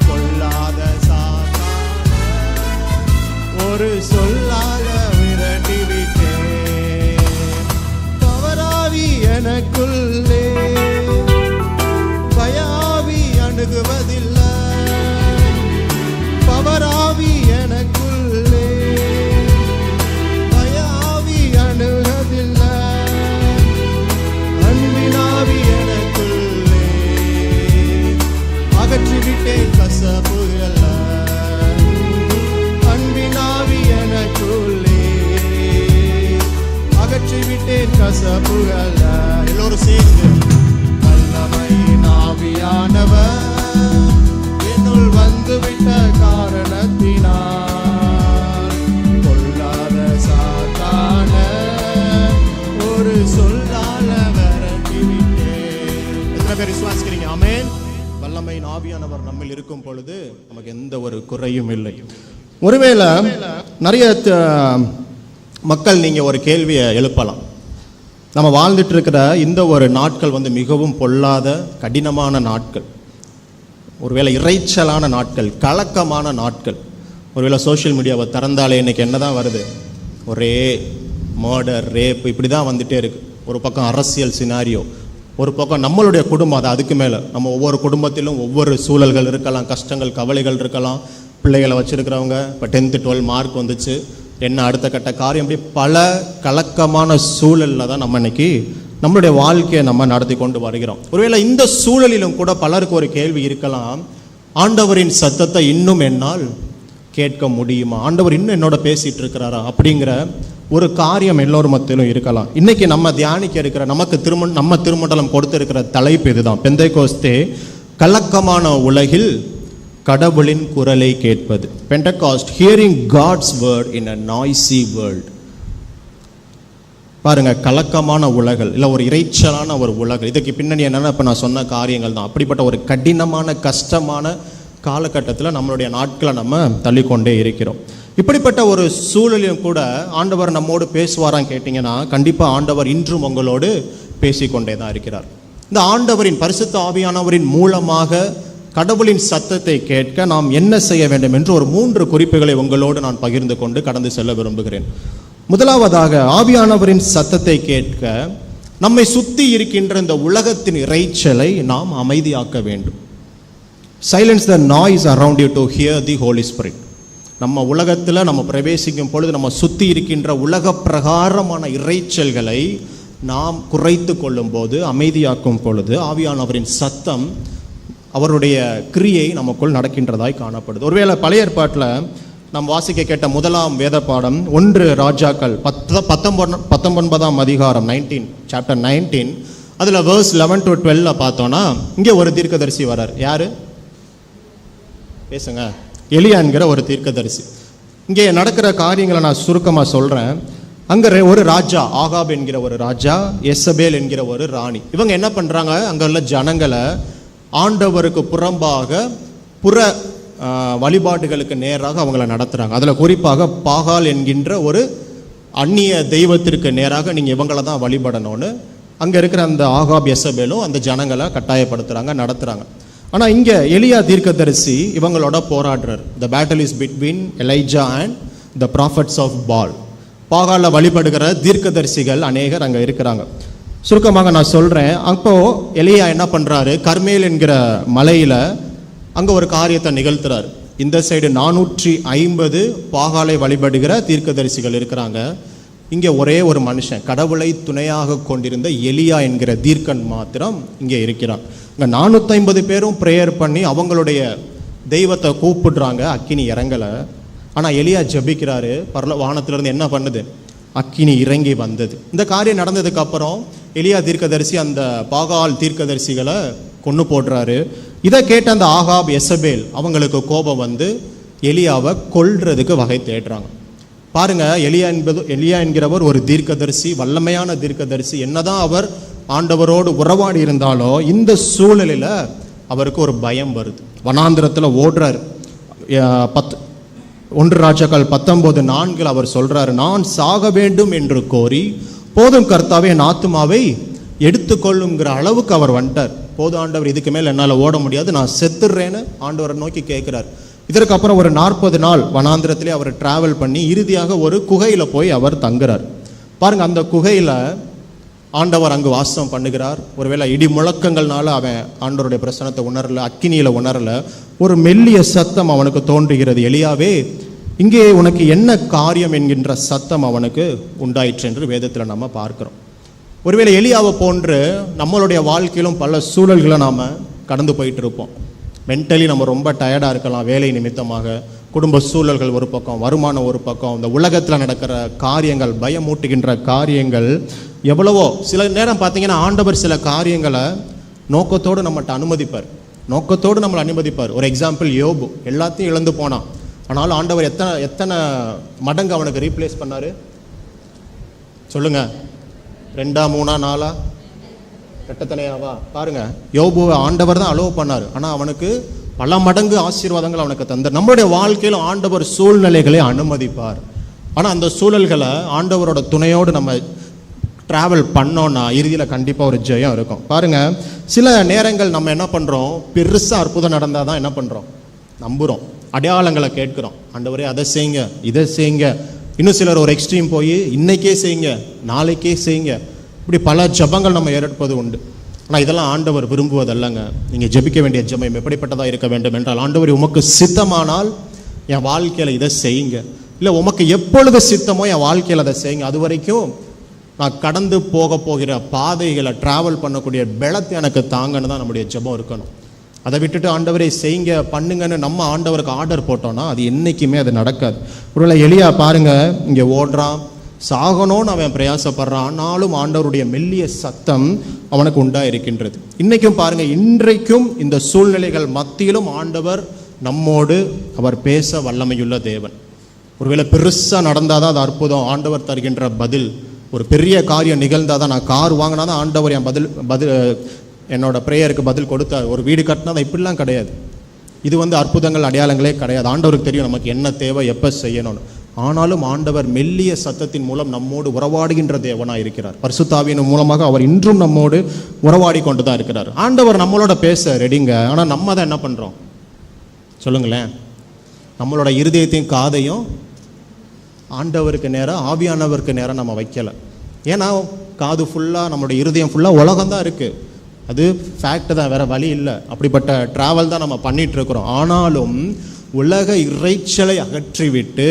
கொல்லாத சாத்தான ஒரு சொல்லால விரட்டி விட்டேன். பவராவி எனக்குள்ளே பயாவி அணுகுவதில்லை, பவராவி எனக்குள்ளே பயாவி அணுகுவதில்லை, அன்பினாவி எனக்குள்ளே அகற்றிவிட்டேன் கசப்புகள், அன்பினாவி எனக்குள்ளே அகற்றிவிட்டேன் கசப்புகள். எல்லோரும் சேர்ந்து வல்லமையின் ஆவியானவர் என்னுள் வந்துவிட்ட காரணத்தினால் கொல்லாத சாத்தான ஒரு சொல்லால விரட்டி விட்டேன். எத்தனை பேர் விசுவாசிக்கிறீங்க? ஆமென். வல்லமையின் ஆவியானவர் நம்மில் இருக்கும் பொழுது நமக்கு எந்த ஒரு குறையும் இல்லை. ஒருவேளை நிறைய மக்கள் நீங்க ஒரு கேள்வியை எழுப்பலாம். நம்ம வாழ்ந்துட்டு இருக்கிற இந்த ஒரு நாட்கள் மிகவும் பொல்லாத கடினமான நாட்கள், ஒருவேளை இறைச்சலான நாட்கள், கலக்கமான நாட்கள். ஒருவேளை சோஷியல் மீடியாவை திறந்தாலே இன்னைக்கு என்னதான் வருது? ஒரே மர்டர், ரேப், இப்படி தான் வந்துட்டே இருக்கு. ஒரு பக்கம் அரசியல் சினாரியோ, ஒரு பக்கம் நம்மளுடைய குடும்பம், அது அதுக்கு மேலே நம்ம ஒவ்வொரு குடும்பத்திலும் ஒவ்வொரு சூழல்கள் இருக்கலாம், கஷ்டங்கள் கவலைகள் இருக்கலாம். பிள்ளைகளை வச்சுருக்கிறவங்க இப்போ 10th 12 மார்க் வந்துச்சு, என்ன அடுத்த கட்ட காரியம், இப்படி பல கலக்கமான சூழலில் தான் நம்ம இன்னைக்கு நம்மளுடைய வாழ்க்கையை நம்ம நடத்தி கொண்டு வருகிறோம். ஒருவேளை இந்த சூழலிலும் கூட பலருக்கு ஒரு கேள்வி இருக்கலாம், ஆண்டவரின் சத்தத்தை இன்னும் என்னால் கேட்க முடியுமா? ஆண்டவர் இன்னும் என்னோட பேசிட்டு இருக்கிறாரா? அப்படிங்கிற ஒரு காரியம் எல்லோரும் மத்தியிலும் இருக்கலாம். இன்னைக்கு நம்ம தியானிக்க இருக்கிற நம்ம திருமண்டலம் கொடுத்திருக்கிற தலைப்பு இதுதான், பெந்தைக்கோஸ்தே கலக்கமான உலகில் கடவுளின் குரலை கேட்பது. Pentecost, hearing God's word in a noisy world. பாருங்க, கலக்கமான உலகல் இல்லை ஒரு இறைச்சலான ஒரு உலகல், இதுக்கு பின்னணி என்னன்னா இப்போ நான் சொன்ன காரியங்கள் தான். அப்படிப்பட்ட ஒரு கடினமான கஷ்டமான காலகட்டத்தில் நம்மளுடைய நாட்களை நம்ம தள்ளிக்கொண்டே இருக்கிறோம். இப்படிப்பட்ட ஒரு சூழலிலும் கூட ஆண்டவர் நம்மோடு பேசுவாரான்னு கேட்டிங்கன்னா கண்டிப்பாக ஆண்டவர் இன்றும் உங்களோடு பேசிக்கொண்டே தான் இருக்கிறார். இந்த ஆண்டவரின் பரிசுத்த ஆவியானவரின் மூலமாக கடவுளின் சத்தத்தை கேட்க நாம் என்ன செய்ய வேண்டும் என்று ஒரு 3 குறிப்புகளை உங்களோடு நான் பகிர்ந்து கொண்டு கடந்து செல்ல விரும்புகிறேன். முதலாவதாக, ஆவியானவரின் சத்தத்தை கேட்க நம்மை சுற்றி இருக்கின்ற இந்த உலகத்தின் இறைச்சலை நாம் அமைதியாக்க வேண்டும். Silence the noise around you to hear the Holy Spirit. நம்ம உலகத்தில் நம்ம பிரவேசிக்கும் பொழுது நம்ம சுற்றி இருக்கின்ற உலக பிரகாரமான இறைச்சல்களை நாம் குறைத்து கொள்ளும் போது, அமைதியாக்கும் பொழுது ஆவியானவரின் சத்தம், அவருடைய கிரியை நமக்குள் நடக்கின்றதாய் காணப்படுது. ஒருவேளை பழைய ஏற்பாட்டில் நாம் வாசிக்க கேட்ட முதலாம் வேத பாடம் 1 ராஜாக்கள் 19ஆம் அதிகாரம் 19 சாப்டர் 19, அதில் வேர்ஸ் 11 to 12 பார்த்தோன்னா இங்கே ஒரு தீர்க்கதரிசி வரார். யாரு பேசுங்க? எலியா என்கிற ஒரு தீர்க்கதரிசி. இங்கே நடக்கிற காரியங்களை நான் சுருக்கமாக சொல்கிறேன். அங்கே ஒரு ராஜா, ஆகாப் என்கிற ஒரு ராஜா, எசபேல் என்கிற ஒரு ராணி, இவங்க என்ன பண்ணுறாங்க, அங்கே உள்ள ஜனங்களை ஆண்டவருக்கு புறம்பாக புற வழிபாடுகளுக்கு நேராக அவங்கள நடத்துகிறாங்க. அதில் குறிப்பாக பாகால் என்கின்ற ஒரு அந்நிய தெய்வத்திற்கு நேராக நீங்கள் இவங்களை தான் வழிபடணும்னு அங்கே இருக்கிற அந்த ஆகாப் எசபேலும் அந்த ஜனங்களை கட்டாயப்படுத்துகிறாங்க, நடத்துகிறாங்க. ஆனால் இங்கே எலியா தீர்க்கதரிசி இவங்களோட போராடுறார். The battle is between Elijah and the prophets of Baal. பாகாலில் வழிபடுகிற தீர்க்கதரிசிகள் அநேகர் அங்கே இருக்கிறாங்க. சுருக்கமாக நான் சொல்கிறேன். அப்போது எலியா என்ன பண்ணுறாரு, கர்மேல் என்கிற மலையில் அங்கே ஒரு காரியத்தை நிகழ்த்துறார். இந்த சைடு 450 பாகாலை வழிபடுகிற தீர்க்கதரிசிகள் இருக்கிறாங்க. இங்கே ஒரே ஒரு மனுஷன், கடவுளை துணையாக கொண்டிருந்த எலியா என்கிற தீர்க்கன் மாத்திரம் இங்கே இருக்கிறான். இங்கே 450 பேரும் ப்ரேயர் பண்ணி அவங்களுடைய தெய்வத்தை கூப்பிடுறாங்க. அக்கினி இறங்கலை. ஆனால் எலியா ஜெபிக்கிறாரு. வானத்திலிருந்து என்ன பண்ணுது? அக்கினி இறங்கி வந்தது. இந்த காரியம் நடந்ததுக்கு அப்புறம் எலியா தீர்க்கதரிசி அந்த பாகால் தீர்க்கதரிசிகளை கொன்று போடுறாரு. இதை கேட்ட அந்த ஆகாப், எசபேல் அவங்களுக்கு கோபம் வந்து எலியாவை கொல்றதுக்கு வகை தேடுறாங்க. பாருங்க, எலியா என்கிறவர் ஒரு தீர்க்கதரிசி, வல்லமையான தீர்க்கதரிசி. என்னதான் அவர் ஆண்டவரோடு உறவாடி இருந்தாலும் இந்த சூழலில் அவருக்கு ஒரு பயம் வருது. வனாந்திரத்தில் ஓடுறார். 1 ராஜாக்கள் 19:4 அவர் சொல்றாரு, நான் சாக வேண்டும் என்று கோரி போதும் கர்த்தாவே என் ஆத்துமாவை எடுத்துக்கொள்ளுங்கிற அளவுக்கு அவர் வந்துட்டார். போதும் ஆண்டவர், இதுக்கு மேல் என்னால் ஓட முடியாது, நான் செத்துடுறேன்னு ஆண்டவரை நோக்கி கேட்கிறார். இதற்கு அப்புறம் ஒரு 40 நாள் வனாந்திரத்திலே அவர் டிராவல் பண்ணி இறுதியாக ஒரு குகையில் போய் அவர் தங்குறார். பாருங்க, அந்த குகையில் ஆண்டவர் அங்கு வாசம் பண்ணுகிறார். ஒருவேளை இடி முழக்கங்கள்னால அவன் ஆண்டவருடைய பிரசனத்தை உணரல, அக்கினியில் உணரல. ஒரு மெல்லிய சத்தம் அவனுக்கு தோன்றுகிறது, எலியாவே இங்கே உனக்கு என்ன காரியம் என்கின்ற சத்தம் அவனுக்கு உண்டாயிற்று என்று வேதத்தில் நம்ம பார்க்கிறோம். ஒருவேளை எலியாவை போன்று நம்மளுடைய வாழ்க்கையிலும் பல சூழல்களை நாம் கடந்து போயிட்டு இருப்போம். மென்டலி நம்ம ரொம்ப டயர்டாக இருக்கலாம், வேலை நிமித்தமாக, குடும்ப சூழல்கள் ஒரு பக்கம், வருமானம் ஒரு பக்கம், இந்த உலகத்தில் நடக்கிற காரியங்கள், பயமூட்டுகின்ற காரியங்கள் எவ்வளவோ. சில நேரம் பார்த்தீங்கன்னா ஆண்டவர் சில காரியங்களை நோக்கத்தோடு நம்மகிட்ட நோக்கத்தோடு நம்மளை அனுமதிப்பார். ஒரு எக்ஸாம்பிள், யோபு எல்லாத்தையும் இழந்து போனான். ஆனாலும் ஆண்டவர் எத்தனை மடங்கு அவனுக்கு ரீப்ளேஸ் பண்ணார் சொல்லுங்க? 2, 3, 4 ரெட்டத்தனையாவா? பாருங்க, யோபுவை ஆண்டவர் தான் அலோவ் பண்ணார். ஆனால் அவனுக்கு பல மடங்கு ஆசீர்வாதங்கள் அவனுக்கு தந்தார். நம்மளுடைய வாழ்க்கையில் ஆண்டவர் சூழ்நிலைகளை அனுமதிப்பார். ஆனால் அந்த சூழல்களை ஆண்டவரோட துணையோடு நம்ம ட்ராவல் பண்ணோன்னா இறுதியில் கண்டிப்பாக ஒரு ஜெயம் இருக்கும். பாருங்க, சில நேரங்கள் நம்ம என்ன பண்ணுறோம், பெருசாக அற்புதம் நடந்தால் தான் என்ன பண்ணுறோம், நம்புகிறோம், அடையாளங்களை கேட்குறோம். ஆண்டவரே அதை செய்யுங்க, இதை செய்யுங்க. இன்னும் சிலர் ஒரு எக்ஸ்ட்ரீம் போய் இன்னைக்கே செய்யுங்க, நாளைக்கே செய்யுங்க. இப்படி பல ஜபங்கள் நம்ம ஏற்பது உண்டு. ஆனால் இதெல்லாம் ஆண்டவர் விரும்புவதல்லங்க. நீங்கள் ஜெபிக்க வேண்டிய ஜெபம் எப்படிப்பட்டதாக இருக்க வேண்டும் என்றால், ஆண்டவர் உமக்கு சித்தமானால் என் வாழ்க்கையில் இதை செய்யுங்க, இல்லை உமக்கு எப்பொழுது சித்தமோ என் வாழ்க்கையில் அதை செய்யுங்க. அது வரைக்கும் நான் கடந்து போகிற பாதைகளை ட்ராவல் பண்ணக்கூடிய பலத்தை எனக்கு தாங்கன்னு தான் நம்முடைய ஜெபம் இருக்கணும். அதை விட்டுட்டு ஆண்டவரை செய்யுங்க பண்ணுங்கன்னு நம்ம ஆண்டவருக்கு ஆர்டர் போட்டோம்னா அது என்றைக்குமே அது நடக்காது. ஒருவேளை எலியா பாருங்க, இங்கே ஓடுறான், சாகணும்னு அவன் பிரயாசப்படுறான். ஆனாலும் ஆண்டவருடைய மெல்லிய சத்தம் அவனுக்கு உண்டாயிருக்கின்றது. இன்றைக்கும் பாருங்க, இன்றைக்கும் இந்த சூழ்நிலைகள் மத்தியிலும் ஆண்டவர் நம்மோடு அவர் பேச வல்லமையுள்ள தேவன். ஒருவேளை பெருசாக நடந்தால் தான் அது அற்புதம், ஆண்டவர் தருகின்ற பதில். ஒரு பெரிய காரியம் நிகழ்ந்தால் தான், நான் கார் வாங்கினா தான் ஆண்டவர் என் பதில் என்னோட ப்ரேயருக்கு பதில் கொடுத்தார். ஒரு வீடு கட்டினா தான், இப்படிலாம் கிடையாது. இது அற்புதங்கள் அடையாளங்களே கிடையாது. ஆண்டவருக்கு தெரியும் நமக்கு என்ன தேவை, எப்போ செய்யணும்னு. ஆனாலும் ஆண்டவர் மெல்லிய சத்தத்தின் மூலம் நம்மோடு உறவாடுகின்ற தேவனாக இருக்கிறார். பரிசுத்த ஆவியின் மூலமாக அவர் இன்றும் நம்மோடு உறவாடி கொண்டு தான் இருக்கிறார். ஆண்டவர் நம்மளோட பேச ரெடிங்க. ஆனால் நம்ம தான் என்ன பண்ணுறோம் சொல்லுங்களேன்? நம்மளோட இருதயத்தையும் காதையும் ஆண்டவருக்கு நேரம், ஆவியானவருக்கு நேரம் நம்ம வைக்கலை. ஏன்னா காது ஃபுல்லாக, நம்மளோட இருதயம் ஃபுல்லாக உலகம்தான் இருக்குது. அது ஃபேக்ட் தான், வேற வழி இல்லை. அப்படிப்பட்ட டிராவல் தான் நம்ம பண்ணிட்டு இருக்கிறோம். ஆனாலும் உலக இறைச்சலை அகற்றிவிட்டு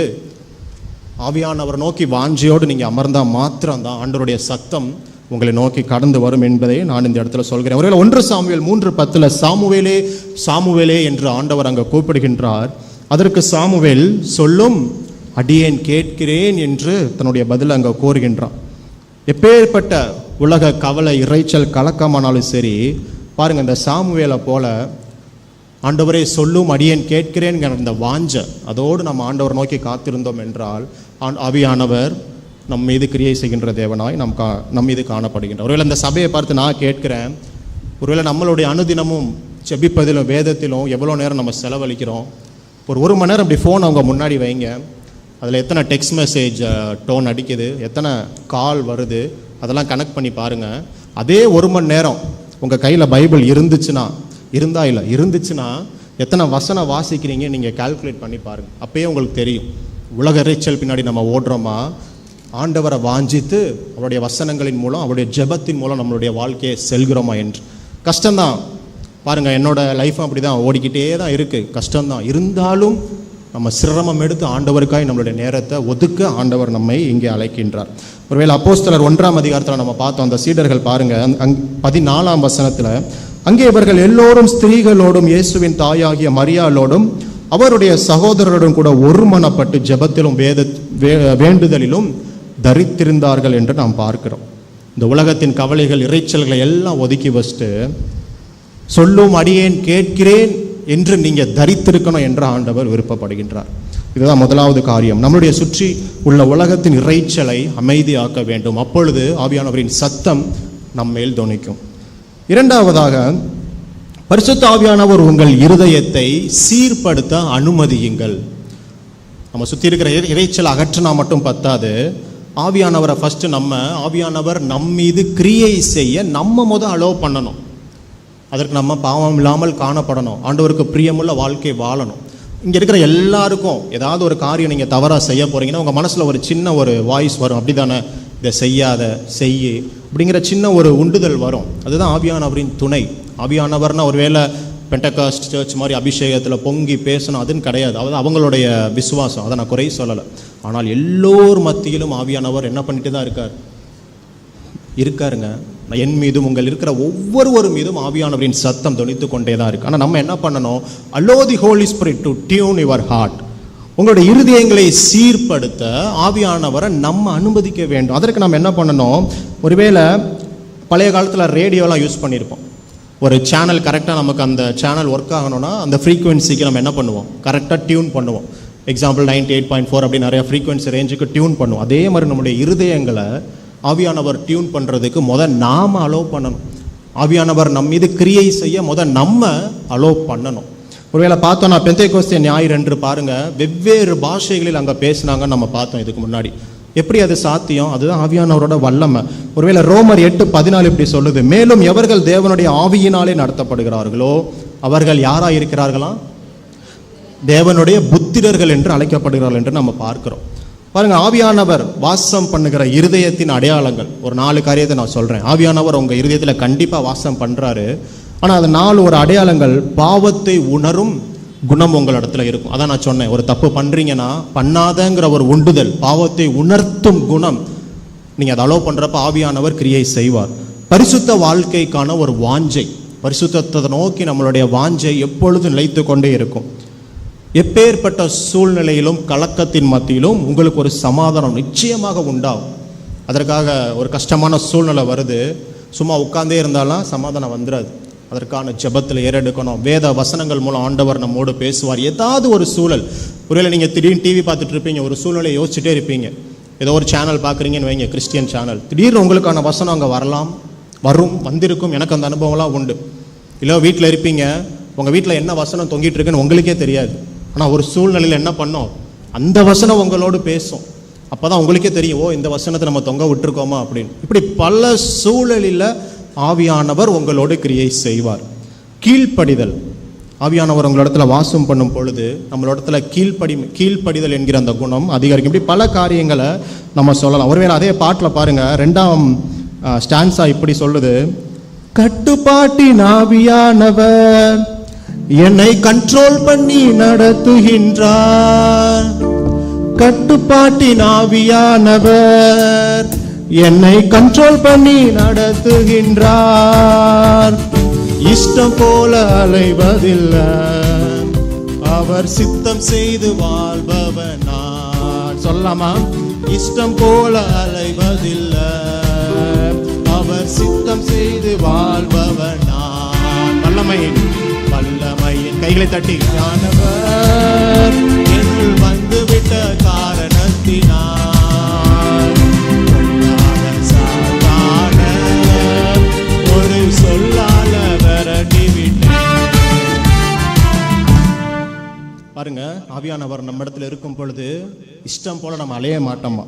ஆவியானவரை நோக்கி வாஞ்சியோடு நீங்கள் அமர்ந்தால் மாத்திரம்தான் ஆண்டவருடைய சத்தம் உங்களை நோக்கி கடந்து வரும் என்பதை நான் இந்த இடத்துல சொல்கிறேன். ஒருவேளை 1 சாமுவேல் 3:10 சாமுவேலே சாமுவேலே என்று ஆண்டவர் அங்கே கூப்பிடுகின்றார். அதற்கு சாமுவேல் சொல்லும் அடியேன் கேட்கிறேன் என்று தன்னுடைய பதில் அங்கே கோருகின்றான். எப்பேற்பட்ட உலக கவலை, இறைச்சல், கலக்கமானாலும் சரி, பாருங்கள், இந்த சாமுவேலை போல ஆண்டவரே சொல்லும் அடியேன் கேட்கிறேன்ங்கிற அந்த வாஞ்ச அதோடு நம்ம ஆண்டவர் நோக்கி காத்திருந்தோம் என்றால் ஆவியானவர் நம் மீது கிரியை செய்கின்ற தேவனாய் நம் மீது காணப்படுகின்ற. ஒருவேளை இந்த சபையை பார்த்து நான் கேட்கிறேன், ஒருவேளை நம்மளுடைய அனுதினமும் செபிப்பதிலும் வேதத்திலும் எவ்வளோ நேரம் நம்ம செலவழிக்கிறோம்? ஒரு 1 மணி நேரம் அப்படி ஃபோன் அவங்க முன்னாடி வைங்க. அதில் எத்தனை டெக்ஸ்ட் மெசேஜ் டோன் அடிக்குது, எத்தனை கால் வருது, அதெல்லாம் கனெக்ட் பண்ணி பாருங்கள். அதே 1 மணி நேரம் உங்கள் கையில் பைபிள் இருந்துச்சுன்னா எத்தனை வசனம் வாசிக்கிறீங்க நீங்கள் கால்குலேட் பண்ணி பாருங்கள். அப்பயே உங்களுக்கு தெரியும் உலக இறைச்சல் பின்னாடி நம்ம ஓடுறோமா, ஆண்டவரை வாஞ்சித்து அவருடைய வசனங்களின் மூலம், அவருடைய ஜெபத்தின் மூலம் நம்மளுடைய வாழ்க்கையை செல்கிறோமா என்று. கஷ்டம்தான், பாருங்கள், என்னோட லைஃப்பும் அப்படி தான் ஓடிக்கிட்டே தான் இருக்குது, கஷ்டம்தான். இருந்தாலும் நம்ம சிரமம் எடுத்து ஆண்டவருக்காய் நம்மளுடைய நேரத்தை ஒதுக்க ஆண்டவர் நம்மை இங்கே அழைக்கின்றார். ஒருவேளை அப்போஸ்தலர் 1ஆம் அதிகாரத்தில் நம்ம பார்த்தோம், அந்த சீடர்கள் பாருங்கள் 14ஆம் வசனத்தில், அங்கே இவர்கள் எல்லோரும் ஸ்திரீகளோடும் இயேசுவின் தாயாகிய மரியாளோடும் அவருடைய சகோதரரோடும் கூட ஒருமனப்பட்டு ஜெபத்திலும் வேண்டுதலிலும் தரித்திருந்தார்கள் என்று நாம் பார்க்கிறோம். இந்த உலகத்தின் கவலைகள் இறைச்சல்களை எல்லாம் ஒதுக்கி வச்சுட்டு சொல்லும் அடியேன் கேட்கிறேன் என்று நீங்கள் தரித்திருக்கணும் என்று ஆண்டவர் விருப்பப்படுகின்றார். இதுதான் முதலாவது காரியம். நம்மளுடைய சுற்றி உள்ள உலகத்தின் இறைச்சலை அமைதியாக்க வேண்டும். அப்பொழுது ஆவியானவரின் சத்தம் நம்மேல் தொனிக்கும். இரண்டாவதாக, பரிசுத்த ஆவியானவர் உங்கள் இருதயத்தை சீர்படுத்த அனுமதியுங்கள். நம்ம சுற்றி இருக்கிற இறைச்சல் அகற்றினா மட்டும் பத்தாது, ஆவியானவரை ஃபர்ஸ்ட் ஆவியானவர் நம் மீது கிரியை செய்ய நம்ம அலோவ் பண்ணணும். அதற்கு நம்ம பாவம் இல்லாமல் காணப்படணும், ஆண்டவருக்கு பிரியமுள்ள வாழ்க்கை வாழணும். இங்கே இருக்கிற எல்லாருக்கும் ஏதாவது ஒரு காரியம் நீங்கள் தவறாக செய்ய போகிறீங்கன்னா உங்கள் மனசில் ஒரு சின்ன ஒரு வாய்ஸ் வரும், அப்படி தானே, இதை செய்யாத, செய்யு அப்படிங்கிற சின்ன ஒரு உண்டுதல் வரும். அதுதான் ஆவியானவரின் துணை. ஆவியானவர்னா ஒருவேளை பெண்டகாஸ்ட் சர்ச் மாதிரி அபிஷேகத்தில் பொங்கி பேசணும் அதுன்னு கிடையாது, அது அவங்களுடைய விசுவாசம், அதை நான் குறை சொல்லலை. ஆனால் எல்லோர் மத்தியிலும் ஆவியானவர் என்ன பண்ணிட்டு தான் இருக்காருங்க. என் மீதும் உங்கள் இருக்கிற ஒவ்வொரு மீதும் ஆவியானவரின் சத்தம் தொனித்து கொண்டே தான் இருக்கு. ஆனால் நம்ம என்ன பண்ணணும்? allow the Holy Spirit to tune your heart. உங்களுடைய இருதயங்களை சீர்படுத்த ஆவியானவரை நம்ம அனுமதிக்க வேண்டும். அதற்கு நம்ம என்ன பண்ணணும்? ஒருவேளை பழைய காலத்தில் ரேடியோலாம் யூஸ் பண்ணியிருப்போம். ஒரு சேனல் கரெக்டாக நமக்கு அந்த சேனல் ஒர்க் ஆகணும்னா அந்த ஃப்ரீக்குவென்சிக்கு நம்ம என்ன பண்ணுவோம்? கரெக்டாக டியூன் பண்ணுவோம். எக்ஸாம்பிள் 98.4 அப்படி நிறைய ஃப்ரீக்குவென்சி ரேஞ்சுக்கு டியூன் பண்ணுவோம். அதே மாதிரி நம்முடைய இருதயங்களை ஆவியானவர் டியூன் பண்ணுறதுக்கு நாம் அலோவ் பண்ணணும். ஆவியானவர் நம் மீது கிரியை செய்ய நம்ம அலோவ் பண்ணணும். ஒருவேளை பார்த்தோன்னா பெந்தேகோஸ்தே ஞாயிறு என்று பாருங்கள், வெவ்வேறு பாஷைகளில் அங்கே பேசினாங்கன்னு நம்ம பார்த்தோம் இதுக்கு முன்னாடி. எப்படி அது சாத்தியம்? அதுதான் ஆவியானவரோட வல்லமை. ஒருவேளை ரோமர் 8:14 இப்படி சொல்லுது, மேலும் எவர்கள் தேவனுடைய ஆவியினாலே நடத்தப்படுகிறார்களோ அவர்கள் யாராக இருக்கிறார்களா? தேவனுடைய புத்திரர்கள் என்று அழைக்கப்படுகிறார்கள் என்று நம்ம பார்க்கிறோம். பாருங்க, ஆவியானவர் வாசம் பண்ணுகிற இருதயத்தின் அடையாளங்கள் ஒரு 4 காரியத்தை நான் சொல்றேன். ஆவியானவர் உங்க இருதயத்தில் கண்டிப்பாக வாசம் பண்றாரு. ஆனால் அது 4 ஒரு அடையாளங்கள். பாவத்தை உணரும் குணம் உங்களிடத்துல இருக்கும். அதான் நான் சொன்னேன், ஒரு தப்பு பண்றீங்கன்னா பண்ணாதங்கிற ஒரு உண்டுதல், பாவத்தை உணர்த்தும் குணம், நீங்க அதை அலோவ் பண்றப்ப ஆவியானவர் கிரியை செய்வார். பரிசுத்த வாழ்க்கைக்கான ஒரு வாஞ்சை, பரிசுத்தத்தை நோக்கி நம்மளுடைய வாஞ்சை எப்பொழுதும் நிலைத்து கொண்டே இருக்கும். எப்பேற்பட்ட சூழ்நிலையிலும் கலக்கத்தின் மத்தியிலும் உங்களுக்கு ஒரு சமாதானம் நிச்சயமாக உண்டாகும். அதற்காக ஒரு கஷ்டமான சூழ்நிலை வருது, சும்மா உட்கார்ந்தே இருந்தாலும் சமாதானம் வந்துடாது. அதற்கான ஜெபத்தில் ஏறெடுக்கணும். வேத வசனங்கள் மூலம் ஆண்டவர் நம்மோடு பேசுவார். ஏதாவது ஒரு சூழல், ஒருவேளை நீங்கள் திடீர்னு டிவி பார்த்துட்டு இருப்பீங்க, ஒரு சூழ்நிலை யோசிச்சுட்டே இருப்பீங்க. ஏதோ ஒரு சேனல் பார்க்குறீங்கன்னு வைங்க, கிறிஸ்டியன் சேனல், திடீர்னு உங்களுக்கான வசனம் அங்கே வந்திருக்கும். எனக்கு அந்த அனுபவம்லாம் உண்டு. இல்லை வீட்டில் இருப்பீங்க, உங்கள் வீட்டில் என்ன வசனம் தொங்கிட்டு இருக்குன்னு உங்களுக்கே தெரியாது. ஆனால் ஒரு சூழ்நிலையில் என்ன பண்ணோம்? அந்த வசனம் உங்களோடு பேசும். அப்போ தான் உங்களுக்கே தெரியும், ஓ இந்த வசனத்தை நம்ம தொங்க விட்டுருக்கோமா அப்படின்னு. இப்படி பல சூழலில் ஆவியானவர் உங்களோடு கிரியை செய்வார். கீழ்ப்படிதல், ஆவியானவர் உங்களிடத்துல வாசம் பண்ணும் பொழுது நம்மளோடத்துல கீழ்ப்படிதல் என்கிற அந்த குணம் அதிகரிக்கும். இப்படி பல காரியங்களை நம்ம சொல்லலாம். ஒருவேளை அதே பாட்டில் பாருங்க, 2ஆம் ஸ்டான்ஸா இப்படி சொல்லுது, கட்டுப்பாட்டின் ஆவியானவர் என்னை கண்ட்ரோல் பண்ணி நடத்துகின்றார். கட்டுப்பாட்டின் ஆவியானவர் என்னை கண்ட்ரோல் பண்ணி நடத்துகின்றார். இஷ்டம் போல அலைவதில்லை, அவர் சித்தம் செய்து வாழ்பவன் நான். சொல்லலாமா? இஷ்டம் போல அலைவதில்லை, அவர் சித்தம் செய்து வாழ்பவன் நான். வல்லமையின் கைகளை தட்டி, ஆனவர் என்னுள் வந்துவிட்ட காரணத்தினால் ஒரு சொல்லால விரட்டிவிட்டேன். பாருங்க, ஆவியானவர் நம்ம இடத்துல இருக்கும் பொழுது இஷ்டம் போல நம்ம அலைய மாட்டோமா,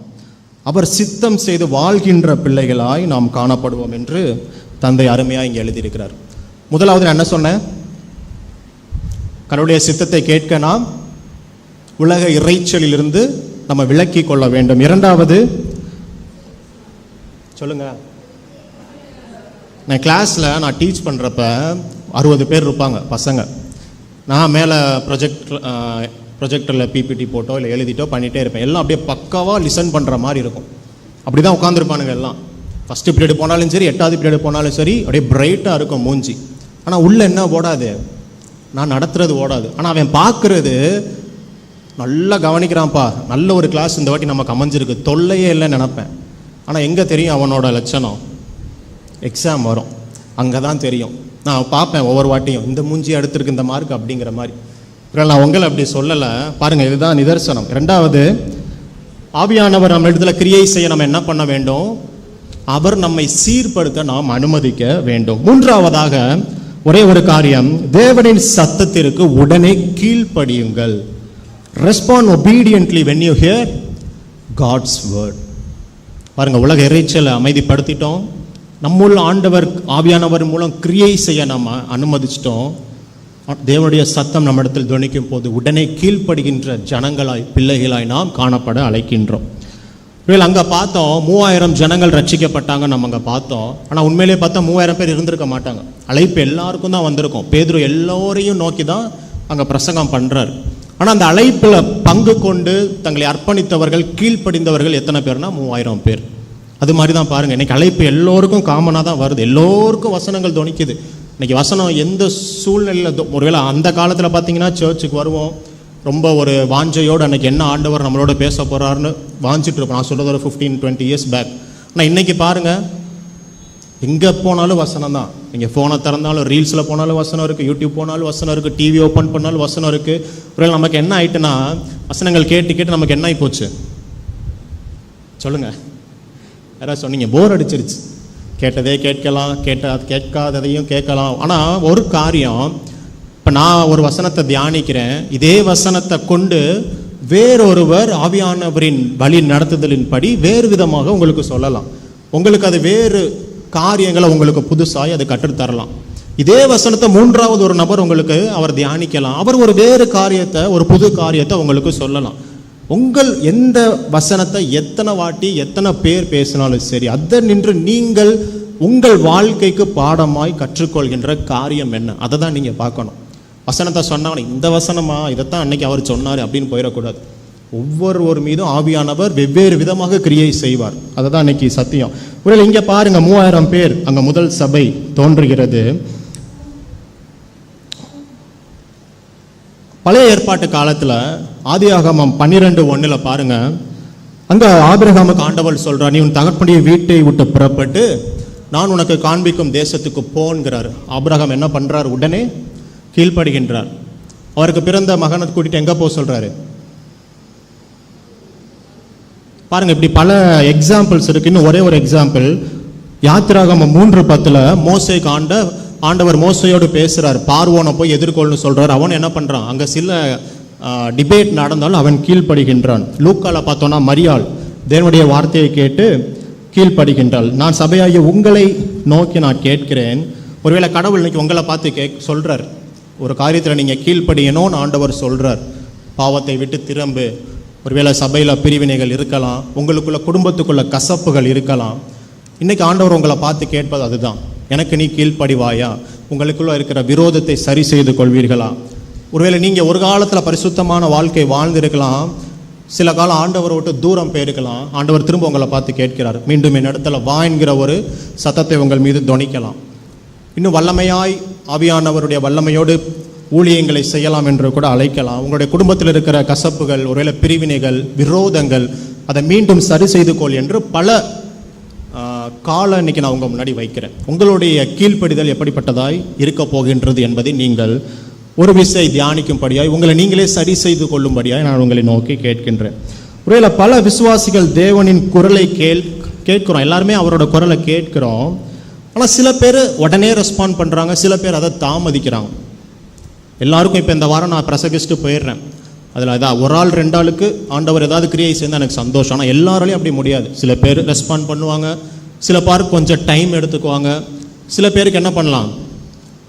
அவர் சித்தம் செய்து வாழ்கின்ற பிள்ளைகளாய் நாம் காணப்படுவோம் என்று தந்தை அருமையாக இங்கே எழுதியிருக்கிறார். முதலாவது நான் என்ன சொன்னேன்? கடவுளுடைய சித்தத்தை கேட்க நாம் உலக இறைச்சலிலிருந்து நம்ம விலக்கி கொள்ள வேண்டும். இரண்டாவது சொல்லுங்க, நான் கிளாஸில் நான் டீச் பண்ணுறப்ப 60 பேர் இருப்பாங்க பசங்க. நான் மேலே ப்ரொஜெக்டரில் பிபிடி போட்டோ இல்லை எழுதிட்டோ பண்ணிகிட்டே இருப்பேன். எல்லாம் அப்படியே பக்காவாக லிசன் பண்ணுற மாதிரி இருக்கும். அப்படி தான் உட்காந்துருப்பானுங்க எல்லாம். ஃபஸ்ட்டு பீரியடு போனாலும் சரி, 8வது பீரியடு போனாலும் சரி, அப்படியே பிரைட்டாக இருக்கும் மூஞ்சி. ஆனால் உள்ளே என்ன ஓடாது, நான் நடத்துறது ஓடாது. ஆனால் அவன் பார்க்குறது நல்லா கவனிக்கிறான்ப்பா, நல்ல ஒரு கிளாஸ் இந்த வாட்டி நமக்கு அமைஞ்சிருக்கு, தொல்லையே இல்லைன்னு நினப்பேன். ஆனால் எங்கே தெரியும் அவனோட லட்சணம்? எக்ஸாம் வரும், அங்கே தான் தெரியும். நான் பார்ப்பேன் ஒவ்வொரு வாட்டியும், இந்த மூஞ்சி அடுத்திருக்கு இந்த மார்க் அப்படிங்கிற மாதிரி. நான் உங்களை அப்படி சொல்லலை பாருங்கள், இதுதான் நிதர்சனம். 2வது, ஆவியானவர் நம்ம இடத்துல கிரியை செய்ய நம்ம என்ன பண்ண வேண்டும்? அவர் நம்மை சீர்படுத்த நாம் அனுமதிக்க வேண்டும். 3வதாக ஒரே ஒரு காரியம், தேவனின் சத்தத்திற்கு உடனே கீழ்ப்படியுங்கள். Respond obediently when you hear God's word. பாருங்க, உலக இறைச்சலை அமைதிப்படுத்திட்டோம், நம்முள்ள ஆண்டவர் ஆவியானவர் மூலம் கிரியை செய்ய நம்ம அனுமதிச்சிட்டோம். தேவனுடைய சத்தம் நம்ம இடத்தில் துணிக்கும் போது உடனே கீழ்ப்படுகின்ற ஜனங்களாய், பிள்ளைகளாய் நாம் காணப்பட அழைக்கின்றோம். அங்கே பார்த்தோம் 3000 ஜனங்கள் ரட்சிக்கப்பட்டாங்க நம்ம அங்கே பார்த்தோம். ஆனால் உண்மையிலே பார்த்தா 3000 பேர் இருந்திருக்க மாட்டாங்க. அழைப்பு எல்லாருக்கும் தான் வந்திருக்கும். பேதுரு எல்லோரையும் நோக்கி தான் அங்கே பிரசங்கம் பண்ணுறார். ஆனால் அந்த அழைப்பில் பங்கு கொண்டு தங்களை அர்ப்பணித்தவர்கள், கீழ்ப்படிந்தவர்கள் எத்தனை பேர்னா 3000 பேர். அது மாதிரி தான் பாருங்கள், இன்றைக்கி அழைப்பு எல்லோருக்கும் காமனாக தான் வருது. எல்லோருக்கும் வசனங்கள் துணிக்குது. இன்றைக்கி வசனம் எந்த சூழ்நிலையில், ஒருவேளை அந்த காலத்தில் பார்த்தீங்கன்னா சர்ச்சுக்கு வருவோம் ரொம்ப ஒரு வாஞ்சையோடு, அன்றைக்கி என்ன ஆண்டவர் நம்மளோட பேச போகிறாருன்னு வாஞ்சிட்டு இருப்போம். நான் சொல்கிறது ஒரு 15-20 இயர்ஸ் பேக். ஆனால் இன்றைக்கி பாருங்கள், எங்கே போனாலும் வசனம் தான். நீங்கள் ஃபோனை திறந்தாலும், ரீல்ஸில் போனாலும் வசனம் இருக்குது, யூடியூப் போனாலும் வசனம் இருக்குது, டிவி ஓப்பன் பண்ணாலும் வசனம் இருக்குது. ஒருவேளை நமக்கு என்ன ஆகிட்டுன்னா, வசனங்கள் கேட்டு கேட்டு நமக்கு என்ன ஆகி போச்சு சொல்லுங்கள்? யாராவது சொன்னீங்க? போர் அடிச்சிருச்சு. கேட்டதே கேட்கலாம், கேட்காததையும் கேட்கலாம். ஆனால் ஒரு காரியம், இப்போ நான் ஒரு வசனத்தை தியானிக்கிறேன், இதே வசனத்தை கொண்டு வேறொருவர் ஆவியானவரின் வழி நடத்துதலின்படி வேறு விதமாக உங்களுக்கு சொல்லலாம். உங்களுக்கு அது வேறு காரியங்களை உங்களுக்கு புதுசாக அது கற்றுத்தரலாம். இதே வசனத்தை 3வது ஒரு நபர் உங்களுக்கு அவர் தியானிக்கலாம், அவர் ஒரு வேறு காரியத்தை, ஒரு புது காரியத்தை உங்களுக்கு சொல்லலாம். உங்கள் எந்த வசனத்தை எத்தனை வாட்டி எத்தனை பேர் பேசினாலும் சரி, அதை நின்று நீங்கள் உங்கள் வாழ்க்கைக்கு பாடமாய் கற்றுக்கொள்கின்ற காரியம் என்ன, அதை தான் நீங்கள் பார்க்கணும். வசனத்தை சொன்னாங்க, இந்த வசனமா, இதைத்தான் அன்னைக்கு அவர் சொன்னார் அப்படின்னு போயிடக்கூடாது. ஒவ்வொருவர் மீதும் ஆவியானவர் வெவ்வேறு விதமாக கிரியை செய்வார். அதை தான் அன்னைக்கு சத்தியம். ஒருவேளை இங்கே பாருங்க, 3000 பேர் அங்கே முதல் சபை தோன்றுகிறது. பழைய ஏற்பாட்டு காலத்தில் ஆதியாகமம் 12:1 பாருங்க, அங்கே ஆபிரகாமுக்கு ஆண்டவர் சொல்றார், நீ உன் தகப்பனுடைய வீட்டை விட்டு புறப்பட்டு நான் உனக்கு காண்பிக்கும் தேசத்துக்கு போன்கிறார். ஆபிரகாம் என்ன பண்றார்? உடனே கீழ்ப்படுகின்றார். அவருக்கு பிறந்த மகனை கூட்டிட்டு எங்கே போக சொல்றாரு பாருங்க. இப்படி பல எக்ஸாம்பிள்ஸ் இருக்கு. இன்னும் ஒரே ஒரு எக்ஸாம்பிள், யாத்திராகமம் 3:10 மோசேக்கு ஆண்டவர் மோசையோடு பேசுறார். பார்வோனை போய் எதிர்கொள்னு சொல்றார். அவன் என்ன பண்றான்? அங்க சில டிபேட் நடந்தாலும் அவன் கீழ்ப்படுகின்றான். லூக்கால பார்த்தோன்னா மரியாள் தேவனுடைய வார்த்தையை கேட்டு கீழ்ப்படுகின்றாள். நான் சபையாகிய உங்களை நோக்கி நான் கேட்கிறேன். ஒருவேளை கடவுள் இன்னைக்கு உங்களை பார்த்து சொல்றார், ஒரு காரியத்தில் நீங்கள் கீழ்ப்படியணும்னு ஆண்டவர் சொல்றார். பாவத்தை விட்டு திரும்பு. ஒருவேளை சபையில் பிரிவினைகள் இருக்கலாம், உங்களுக்குள்ள குடும்பத்துக்குள்ள கசப்புகள் இருக்கலாம். இன்னைக்கு ஆண்டவர் உங்களை பார்த்து கேட்பது அதுதான், எனக்கு நீ கீழ்ப்படிவாயா? உங்களுக்குள்ள இருக்கிற விரோதத்தை சரி செய்து கொள்வீர்களா? ஒருவேளை நீங்கள் ஒரு காலத்தில் பரிசுத்தமான வாழ்க்கை வாழ்ந்திருக்கலாம், சில காலம் ஆண்டவரை விட்டு தூரம் போயிருக்கலாம். ஆண்டவர் திரும்ப உங்களை பார்த்து கேட்கிறார், மீண்டும் என் இடத்துல வா என்கிற ஒரு சத்தத்தை உங்கள் மீது தொனிக்கலாம். இன்னும் வல்லமையாய் ஆவியானவருடைய வல்லமையோடு ஊழியங்களை செய்யலாம் என்று கூட அழைக்கலாம். உங்களுடைய குடும்பத்தில் இருக்கிற கசப்புகள், ஒருவேளை பிரிவினைகள், விரோதங்கள், அதை மீண்டும் சரி செய்து கொள் என்று பல காலம் இன்னைக்கு நான் உங்கள் முன்னாடி வைக்கிறேன். உங்களுடைய கீழ்ப்படிதல் எப்படிப்பட்டதாய் இருக்க போகின்றது என்பதை நீங்கள் ஒரு விசை தியானிக்கும்படியாய், உங்களை நீங்களே சரி செய்து கொள்ளும்படியாய் நான் உங்களை நோக்கி கேட்கின்றேன். ஒருவேளை பல விசுவாசிகள் தேவனின் குரலை கேட்கிறோம், எல்லாருமே அவரோட குரலை கேட்கிறோம். ஆனால் சில பேர் உடனே ரெஸ்பாண்ட் பண்ணுறாங்க, சில பேர் அதை தாமதிக்கிறாங்க. எல்லாருக்கும் இப்போ இந்த வாரம் நான் பிரசங்கிச்சுட்டு போயிடுறேன், அதில் அதான் ஒரு ஆள் 2 ஆளுக்கு ஆண்டவர் ஏதாவது கிரியை சேர்ந்தால் எனக்கு சந்தோஷம். ஆனால் எல்லாராலையும் அப்படி முடியாது. சில பேர் ரெஸ்பாண்ட் பண்ணுவாங்க, சில பேருக்கு கொஞ்சம் டைம் எடுத்துக்குவாங்க. சில பேருக்கு என்ன பண்ணலாம்,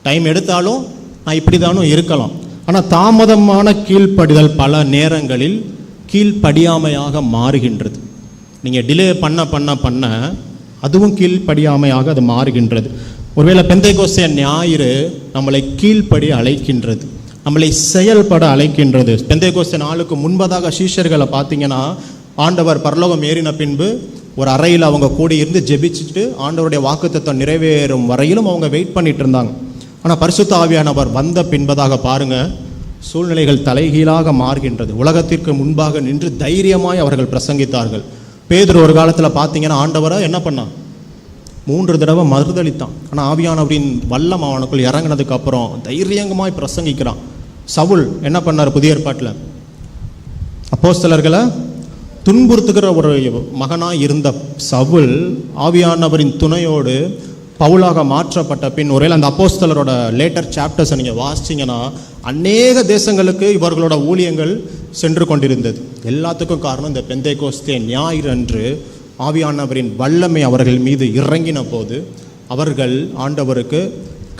டைம் எடுத்தாலும் நான் இப்படி தானும் இருக்கலாம். ஆனால் தாமதமான கீழ்ப்படிதல் பல நேரங்களில் கீழ்ப்படியாமையாக மாறுகின்றது. நீங்கள் டிலே பண்ண அதுவும் கீழ்ப்படியாமையாக அது மாறுகின்றது. ஒருவேளை பெந்தைக்கோஸ்தே ஞாயிறு நம்மளை கீழ்ப்படி அழைக்கின்றது, நம்மளை செயல்பட அழைக்கின்றது. பெந்தைக்கோஸ்தே நாளுக்கு முன்பதாக சீஷர்களை பார்த்தீங்கன்னா, ஆண்டவர் பரலோகம் ஏறின பின்பு ஒரு அறையில் அவங்க கூடி இருந்து ஜெபிச்சுட்டு ஆண்டவருடைய வாக்குத்தத்தம் நிறைவேறும் வரையிலும் அவங்க வெயிட் பண்ணிட்டு இருந்தாங்க. ஆனால் பரிசுத்த ஆவியானவர் வந்த பின்பதாக பாருங்க, சூழ்நிலைகள் தலைகீழாக மாறுகின்றது. உலகத்திற்கு முன்பாக நின்று தைரியமாய் அவர்கள் பிரசங்கித்தார்கள். பேதுரு ஒரு காலத்தில் பார்த்தீங்கன்னா ஆண்டவரை என்ன பண்ணான், 3 தடவை மறுதளித்தான். ஆனால் ஆவியானவரின் வல்லம் அவனுக்குள் இறங்கினதுக்கு அப்புறம் தைரியமாய் பிரசங்கிக்கிறான். சவுல் என்ன பண்ணார், புதிய ஏற்பாட்டில் அப்போஸ்தலர்களை துன்புறுத்துகிற ஒரு மகனாய் இருந்த சவுல் ஆவியானவரின் துணையோடு பவுலாக மாற்றப்பட்ட பின் ஒருவேளை அந்த அப்போஸ்தலரோட லேட்டர் சாப்டர்ஸை நீங்கள் வாசிச்சிங்கன்னா அநேக தேசங்களுக்கு இவர்களோட ஊழியங்கள் சென்று கொண்டிருந்தது. எல்லாத்துக்கும் காரணம் இந்த பெந்தைக்கோஸ்தே ஞாயிறு அன்று ஆவியானவரின் வல்லமை அவர்கள் மீது இறங்கின போது அவர்கள் ஆண்டவருக்கு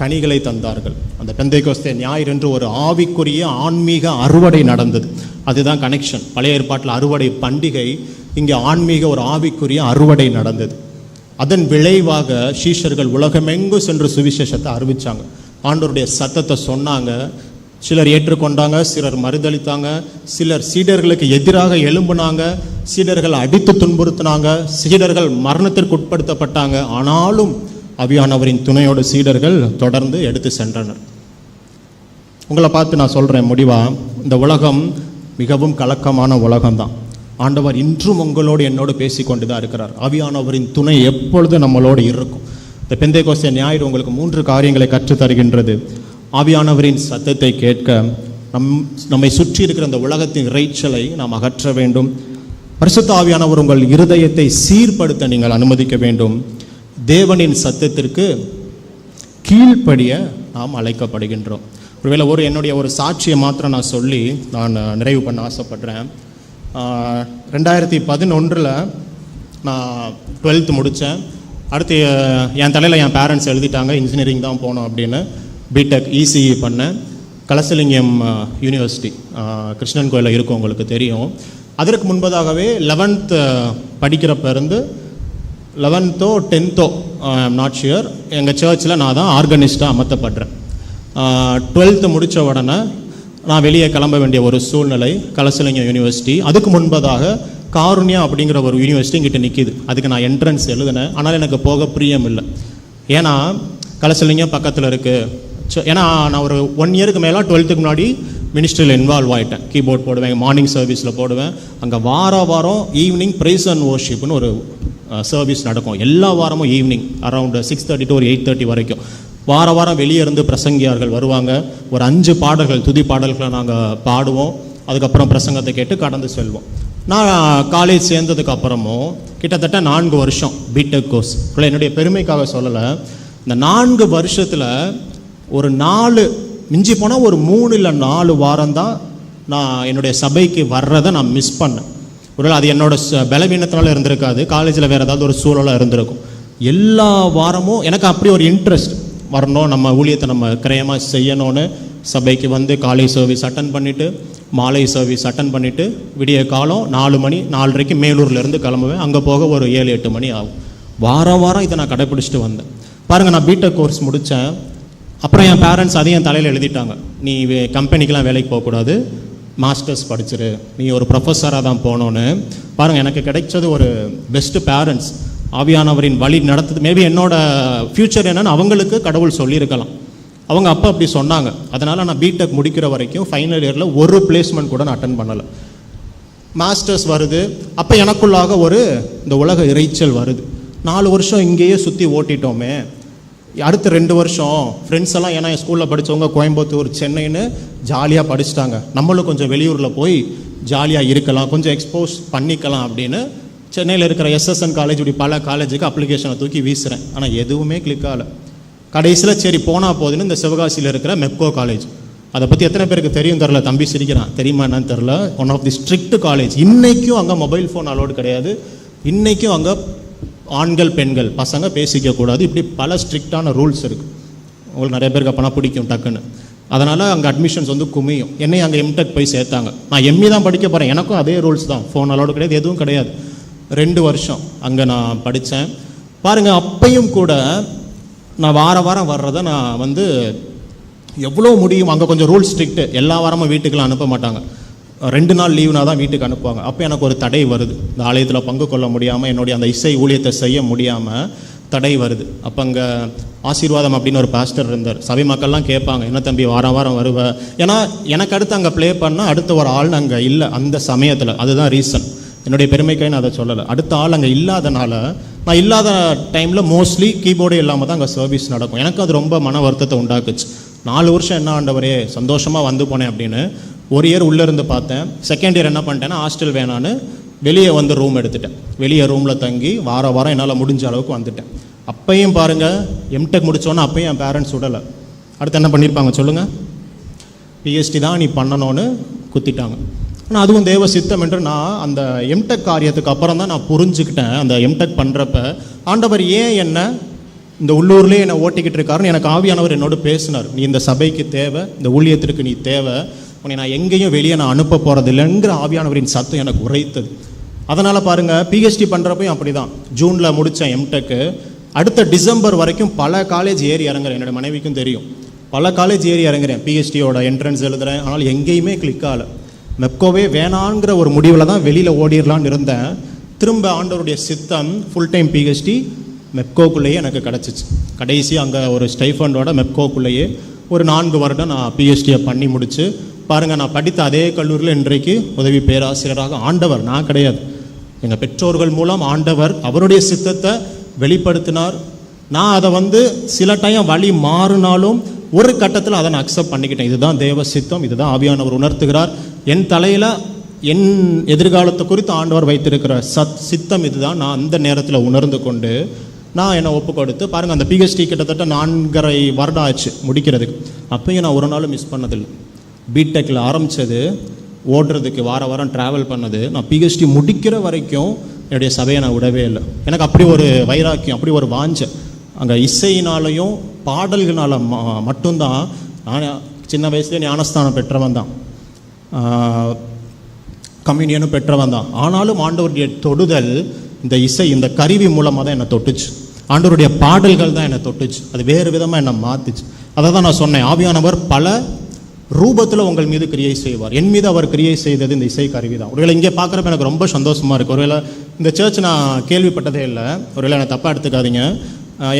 கனிகளை தந்தார்கள். அந்த பெந்தைக்கோஸ்தே ஞாயிறு என்று ஒரு ஆவிக்குரிய ஆன்மீக அறுவடை நடந்தது. அதுதான் கனெக்ஷன். பழைய ஏற்பாட்டில் அறுவடை பண்டிகை, இங்கே ஆன்மீக ஒரு ஆவிக்குரிய அறுவடை நடந்தது. அதன் விளைவாக சீஷர்கள் உலகமெங்கும் சென்று சுவிசேஷத்தை அறிவிச்சாங்க. ஆண்டவருடைய சத்தத்தை சொன்னாங்க. சிலர் ஏற்றுக்கொண்டாங்க, சிலர் மறுதளித்தாங்க, சிலர் சீடர்களுக்கு எதிராக எழும்புனாங்க, சீடர்கள் அடித்து துன்புறுத்தினாங்க, சீடர்கள் மரணத்திற்கு உட்படுத்தப்பட்டாங்க. ஆனாலும் ஆவியானவரின் துணையோடு சீடர்கள் தொடர்ந்து எடுத்து சென்றனர். உங்களை பார்த்து நான் சொல்கிறேன் முடிவா, இந்த உலகம் மிகவும் கலக்கமான உலகம்தான். ஆண்டவர் இன்றும் உங்களோடு என்னோடு பேசி கொண்டு தான் இருக்கிறார். ஆவியானவரின் துணை எப்பொழுது நம்மளோடு இருக்கும். இந்த பெந்தைக்கோஸ்தே ஞாயிறு உங்களுக்கு 3 காரியங்களை கற்றுத் தருகின்றது. ஆவியானவரின் சத்தத்தை கேட்க, நம்மை சுற்றி இருக்கிற அந்த உலகத்தின் இறைச்சலை நாம் அகற்ற வேண்டும். பரிசுத்த ஆவியானவர் உங்கள் இருதயத்தை சீர்படுத்த நீங்கள் அனுமதிக்க வேண்டும். தேவனின் சத்தத்திற்கு கீழ்ப்படிய நாம் அழைக்கப்படுகின்றோம். ஒருவேளை என்னுடைய ஒரு சாட்சியை மாத்திரம் நான் சொல்லி நான் நிறைவு பண்ண ஆசைப்படுறேன். 2011 நான் 12th முடித்தேன். அடுத்து என் தலையில் என் பேரண்ட்ஸ் எழுதிட்டாங்க இன்ஜினியரிங் தான் போகணும் அப்படின்னு. பிடெக் இசிஇ பண்ணேன். கலசலிங்கம் யூனிவர்சிட்டி கிருஷ்ணன் கோயிலில் இருக்கும், உங்களுக்கு தெரியும். அதற்கு முன்பதாகவே 11th படிக்கிறப்ப இருந்து 11th 10th நாட் ஷியர் எங்கள் சர்ச்சில் நான் தான் ஆர்கனிஸ்டாக அமர்த்தப்படுறேன். 12th முடித்த உடனே நான் வெளியே கிளம்ப வேண்டிய ஒரு சூழ்நிலை. கலசலிங்கம் யூனிவர்சிட்டி, அதுக்கு முன்பதாக காருண்யா அப்படிங்கிற ஒரு யூனிவர்சிட்டி இங்கிட்ட நிற்கிது. அதுக்கு நான் என்ட்ரன்ஸ் எழுதினேன். ஆனால் எனக்கு போக பிரியம் இல்லை. ஏன்னா கலசலிங்கம் பக்கத்தில் இருக்குது. ஏன்னா நான் ஒரு 1 இயருக்கு மேலே 12th முன்னாடி மினிஸ்ட்ரியில் இன்வால்வ் ஆகிட்டேன். கீபோர்ட் போடுவேன், மார்னிங் சர்வீஸில் போடுவேன். அங்கே வாரம் ஈவினிங் ப்ரைஸ் அண்ட் வர்ஷிப்னு ஒரு சர்வீஸ் நடக்கும். எல்லா வாரமும் ஈவினிங் அரௌண்ட் 6:30 to 8:30 வரைக்கும் வாரம் வெளியே இருந்து பிரசங்கியார்கள் வருவாங்க. ஒரு 5 பாடல்கள், துதி பாடல்களை நாங்கள் பாடுவோம். அதுக்கப்புறம் பிரசங்கத்தை கேட்டு கடந்து செல்வோம். நான் காலேஜ் சேர்ந்ததுக்கு அப்புறமும் கிட்டத்தட்ட 4 வருஷம் பிடெக் கோர்ஸ். என்னுடைய பெருமைக்காக சொல்லலை. இந்த 4 வருஷத்தில் ஒரு 4 மிஞ்சி போனால் ஒரு 3 இல்லை 4 வாரம் தான் நான் என்னுடைய சபைக்கு வர்றதை நான் மிஸ் பண்ணேன். ஒருவேளை அது என்னோட பலவீனத்தினால இருந்திருக்காது, காலேஜில் வேறு ஏதாவது ஒரு சூழலாக இருந்திருக்கும். எல்லா வாரமும் எனக்கு அப்படி ஒரு இன்ட்ரெஸ்ட் வரணும், நம்ம ஊழியத்தை நம்ம கிரயமாக செய்யணும்னு சபைக்கு வந்து காலை சர்வீஸ் அட்டன் பண்ணிவிட்டு மாலை சர்வீஸ் அட்டன் பண்ணிவிட்டு விடிய காலம் 4 மணி 4:30 மேலூர்லேருந்து கிளம்புவேன். அங்கே போக ஒரு 7-8 மணி ஆகும். வாரம் இதை நான் கடைப்பிடிச்சிட்டு வந்தேன். பாருங்கள், நான் பிடெக் கோர்ஸ் முடித்தேன். அப்புறம் என் பேரண்ட்ஸ் அதையும் என் தலையில் எழுதிட்டாங்க. நீ கம்பெனிக்கெலாம் வேலைக்கு போகக்கூடாது, மாஸ்டர்ஸ் படிச்சிரு, நீ ஒரு ப்ரொஃபஸராக தான் போகணுன்னு. பாருங்கள், எனக்கு கிடைச்சது ஒரு பெஸ்ட்டு பேரண்ட்ஸ். ஆவியானவரின் வழி நடத்துது. மேபி என்னோட ஃப்யூச்சர் என்னன்னு அவங்களுக்கு கடவுள் சொல்லியிருக்கலாம். அவங்க அப்போ அப்படி சொன்னாங்க. அதனால் நான் பிடெக் முடிக்கிற வரைக்கும் ஃபைனல் இயரில் ஒரு பிளேஸ்மெண்ட் கூட நான் அட்டன் பண்ணலை. மாஸ்டர்ஸ் வருது. அப்போ எனக்குள்ளாக இந்த உலக இறைச்சல் வருது. 4 வருஷம் இங்கேயே சுற்றி ஓட்டிட்டோமே, அடுத்த 2 வருஷம் ஃப்ரெண்ட்ஸ் எல்லாம், ஏன்னா என் ஸ்கூலில் படித்தவங்க கோயம்புத்தூர் சென்னைன்னு ஜாலியாக படிச்சுட்டாங்க, நம்மளும் கொஞ்சம் வெளியூரில் போய் ஜாலியாக இருக்கலாம், கொஞ்சம் எக்ஸ்போஸ் பண்ணிக்கலாம் அப்படின்னு சென்னையில் இருக்கிற எஸ்எஸ்என் காலேஜ் இப்படி பல காலேஜுக்கு அப்ளிகேஷனை தூக்கி வீசுகிறேன். ஆனால் எதுவுமே கிளிக் ஆகலை. கடைசியில் சரி போனால் போதுன்னு இந்த சிவகாசியில் இருக்கிற மெப்கோ காலேஜ், அதை பற்றி எத்தனை பேருக்கு தெரியும் தெரில, தம்பி சிரிக்கிறான், தெரியுமா என்னன்னு தெரில. One of the strict college. இன்றைக்கும் அங்கே மொபைல் ஃபோன் அலோடு கிடையாது. இன்றைக்கும் அங்கே ஆண்கள் பெண்கள் பசங்க பேசிக்கக்கூடாது. இப்படி பல ஸ்ட்ரிக்டான ரூல்ஸ் இருக்குது. உங்களுக்கு நிறைய பேருக்கு அப்போனா பிடிக்கும் டக்குன்னு. அதனால் அங்கே அட்மிஷன்ஸ் குமியும். என்னையும் அங்கே எம்டெக் போய் சேர்த்தாங்க. நான் எம்இ தான் படிக்க போகிறேன். எனக்கும் அதே ரூல்ஸ் தான், ஃபோன் அலோடு கிடையாது, எதுவும் கிடையாது. 2 வருஷம் அங்கே நான் படித்தேன். பாருங்கள், அப்பையும் கூட நான் வாரம் வர்றதை நான் வந்து எவ்வளோ முடியும், அங்கே கொஞ்சம் ரூல் ஸ்ட்ரிக்ட்டு, எல்லா வாரமும் வீட்டுக்கெல்லாம் அனுப்ப மாட்டாங்க, 2 நாள் லீவுனா தான் வீட்டுக்கு அனுப்புவாங்க. அப்போ எனக்கு ஒரு தடை வருது, இந்த ஆலயத்தில் பங்கு கொள்ள முடியாமல், என்னுடைய அந்த இசை ஊழியத்தை செய்ய முடியாமல் தடை வருது. அப்போ அங்கே ஆசீர்வாதம் அப்படின்னு ஒரு பாஸ்டர் இருந்தார். சபை மக்கள்லாம் கேட்பாங்க, என்ன தம்பி வாரம் வருவேன், ஏன்னா எனக்கு அடுத்து அங்கே ப்ளே பண்ணால் அடுத்த ஒரு ஆள் அங்கே இல்லை அந்த சமயத்தில். அதுதான் ரீசன், என்னுடைய பெருமைக்காக நான் அதை சொல்லலை. அடுத்த ஆள் அங்கே இல்லாதனால நான் இல்லாத டைமில் மோஸ்ட்லி கீபோர்டே இல்லாமல் தான் அங்கே சர்வீஸ் நடக்கும். எனக்கு அது ரொம்ப மன வருத்தத்தை உண்டாக்குச்சு. 4 வருஷம் என்ன ஆண்டவரே சந்தோஷமாக வந்து போனேன் அப்படின்னு. ஒரு இயர் உள்ளே இருந்து பார்த்தேன். செகண்ட் இயர் என்ன பண்ணிட்டேன்னா ஹாஸ்டல் வேணான்னு வெளியே வந்து ரூம் எடுத்துட்டேன். வெளியே ரூமில் தங்கி வாரம் என்னால் முடிஞ்ச அளவுக்கு வந்துட்டேன். அப்பையும் பாருங்கள், எம்டெக் முடித்தோன்னே அப்பையும் என் பேரண்ட்ஸ் விடலை. அடுத்து என்ன பண்ணியிருப்பாங்க சொல்லுங்கள், பிஹெச்டி தான் நீ பண்ணணும்னு குத்திட்டாங்க. ஆனால் அதுவும் தேவ சித்தம் என்று நான் அந்த எம்டெக் காரியத்துக்கு அப்புறம் தான் நான் புரிஞ்சுக்கிட்டேன். அந்த எம்டெக் பண்ணுறப்ப ஆண்டவர் ஏன் என்ன இந்த உள்ளூர்லேயே என்னை ஓட்டிக்கிட்டு இருக்காருன்னு எனக்கு ஆவியானவர் என்னோடு பேசினார். நீ இந்த சபைக்கு தேவை, இந்த ஊழியத்திற்கு நீ தேவை, உன்னை நான் எங்கேயும் வெளியே நான் அனுப்ப போகிறதில்லைங்கிற ஆவியானவரின் சத்தம் எனக்கு உரைத்தது. அதனால் பாருங்கள், பிஹெச்டி பண்ணுறப்பையும் அப்படி தான். ஜூனில் முடித்தேன் எம்டெக்கு. அடுத்த டிசம்பர் வரைக்கும் பல காலேஜ் ஏறி இறங்குறேன். என்னோடய மனைவிக்கும் தெரியும், பல காலேஜ் ஏறி இறங்குறேன், பிஹெச்டியோட என்ட்ரன்ஸ் எழுதுகிறேன். ஆனால் எங்கேயுமே கிளிக் ஆகலை. மெப்கோவே வேணாங்கிற ஒரு முடிவில் தான் வெளியில் ஓடிடலான்னு இருந்தேன். திரும்ப ஆண்டவருடைய சித்தம் ஃபுல் டைம் பிஹெச்டி மெப்கோக்குள்ளேயே எனக்கு கிடச்சிச்சு. கடைசி அங்கே ஒரு ஸ்டைஃபண்டோட மெப்கோக்குள்ளேயே ஒரு 4 வருடம் நான் பிஹெச்டியை பண்ணி முடிச்சு பாருங்கள். நான் படித்த அதே கல்லூரியில் இன்றைக்கு உதவி பேராசிரியராக ஆண்டவர், நான் கிடையாது, எங்கள் பெற்றோர்கள் மூலம் ஆண்டவர் அவருடைய சித்தத்தை வெளிப்படுத்தினார். நான் அதை வந்து சில டைம் வழி மாறினாலும் ஒரு கட்டத்தில் அதை நான் அக்செப்ட் பண்ணிக்கிட்டேன். இதுதான் தேவ சித்தம், இதுதான் ஆவியானவர் உணர்த்துகிறார். என் தலையில் என் எதிர்காலத்தை குறித்து ஆண்டவர் வைத்திருக்கிற சித்தம் இதுதான். நான் அந்த நேரத்தில் உணர்ந்து கொண்டு நான் என்னை ஒப்பு கொடுத்து பாருங்கள், அந்த பிஹெச்டி கிட்டத்தட்ட 4.5 வருடம் ஆச்சு முடிக்கிறதுக்கு. அப்பயும் நான் ஒரு நாளும் மிஸ் பண்ணதில்லை. பிடெக்கில் ஆரம்பித்தது, ஓடுறதுக்கு வாரம் ட்ராவல் பண்ணது, நான் பிஹெச்டி முடிக்கிற வரைக்கும் என்னுடைய சபையை நான் விடவே இல்லை. எனக்கு அப்படி ஒரு வைராக்கியம், அப்படி ஒரு வாஞ்சை. அங்கே இசையினாலையும் பாடல்களால் மட்டும்தான். நான் சின்ன வயசுலேயே ஞானஸ்தானம் பெற்றவன் தான், கம்யூனியனும் பெற்றவன் தான். ஆனாலும் ஆண்டவருடைய தொடுதல் இந்த இசை, இந்த கருவி மூலமாக தான் என்னை தொட்டுச்சு. ஆண்டவருடைய பாடல்கள் தான் என்னை தொட்டுச்சு. அது வேறு விதமாக என்னை மாற்றுச்சு. அதை தான் நான் சொன்னேன், ஆவியானவர் பல ரூபத்தில் உங்கள் மீது கிரியை செய்வார். என் மீது அவர் கிரியை செய்தது இந்த இசை கருவி தான். ஒருவேளை இங்கே பார்க்குறப்ப எனக்கு ரொம்ப சந்தோஷமாக இருக்குது. ஒருவேளை இந்த சர்ச் நான் கேள்விப்பட்டதே இல்லை, ஒருவேளை என்னை தப்பாக எடுத்துக்காதீங்க.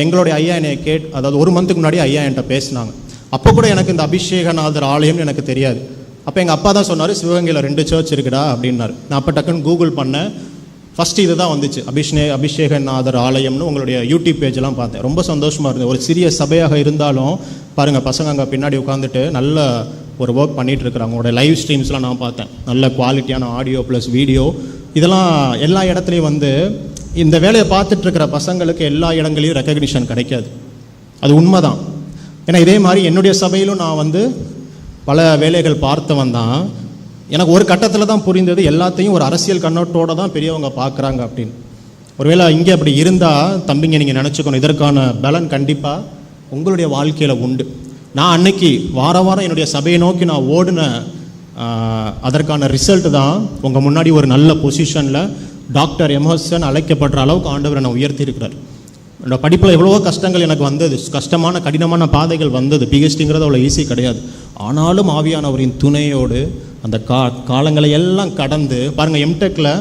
எங்களுடைய ஐயா என்னை அதாவது 1 மந்த்துக்கு முன்னாடி ஐயா என்கிட்ட பேசினாங்க. அப்போ கூட எனக்கு இந்த அபிஷேகநாதர் ஆலயம்னு எனக்கு தெரியாது. அப்போ எங்கள் அப்பா தான் சொன்னார், சிவகங்கையில் 2 சர்ச் இருக்குடா அப்படின்னாரு. நான் அப்போ டக்குன்னு கூகுள் பண்ணேன். ஃபஸ்ட்டு இது தான் வந்துச்சு, அபிஷேகநாதர் ஆலயம்னு உங்களுடைய யூடியூப் பேஜெலாம் பார்த்தேன். ரொம்ப சந்தோஷமாக இருந்தது. ஒரு சிறிய சபையாக இருந்தாலும் பாருங்கள், பசங்க அங்கே பின்னாடி உட்காந்துட்டு நல்ல ஒரு ஒர்க் பண்ணிகிட்டு இருக்கிறாங்க. உங்களோட லைவ் ஸ்ட்ரீம்ஸ்லாம் நான் பார்த்தேன், நல்ல குவாலிட்டியான ஆடியோ ப்ளஸ் வீடியோ. இதெல்லாம் எல்லா இடத்துலையும் வந்து இந்த வேலையை பார்த்துட்ருக்கிற பசங்களுக்கு எல்லா இடங்களையும் ரெக்கக்னிஷன் கிடைக்காது. அது உண்மை தான். ஏன்னா இதே மாதிரி என்னுடைய சபையிலும் நான் வந்து பல வேலைகள் பார்த்தவன் தான். எனக்கு ஒரு கட்டத்தில் தான் புரிந்தது, எல்லாத்தையும் ஒரு அரசியல் கண்ணோட்டோடு தான் பெரியவங்க பார்க்குறாங்க அப்படின்னு. ஒருவேளை இங்கே அப்படி இருந்தால் தம்பிங்க நீங்கள் நினச்சிக்கணும், இதற்கான பலன் கண்டிப்பாக உங்களுடைய வாழ்க்கையில் உண்டு. நான் அன்னைக்கு வாரம் என்னுடைய சபையை நோக்கி நான் ஓடின அதற்கான ரிசல்ட் தான் உங்கள் முன்னாடி ஒரு நல்ல பொசிஷனில் டாக்டர் எம்ஹர்சன் அழைக்கப்படுற அளவுக்கு ஆண்டவர் என்னை உயர்த்தி இருக்கிறார். என்னோட படிப்பில் எவ்வளவோ கஷ்டங்கள் எனக்கு வந்தது, கஷ்டமான கடினமான பாதைகள் வந்தது. பிஹெச்டிங்கிறது அவ்வளோ ஈஸி கிடையாது. ஆனாலும் ஆவியானவரின் துணையோடு அந்த காலங்களை எல்லாம் கடந்து பாருங்கள், எம்டெக்கில்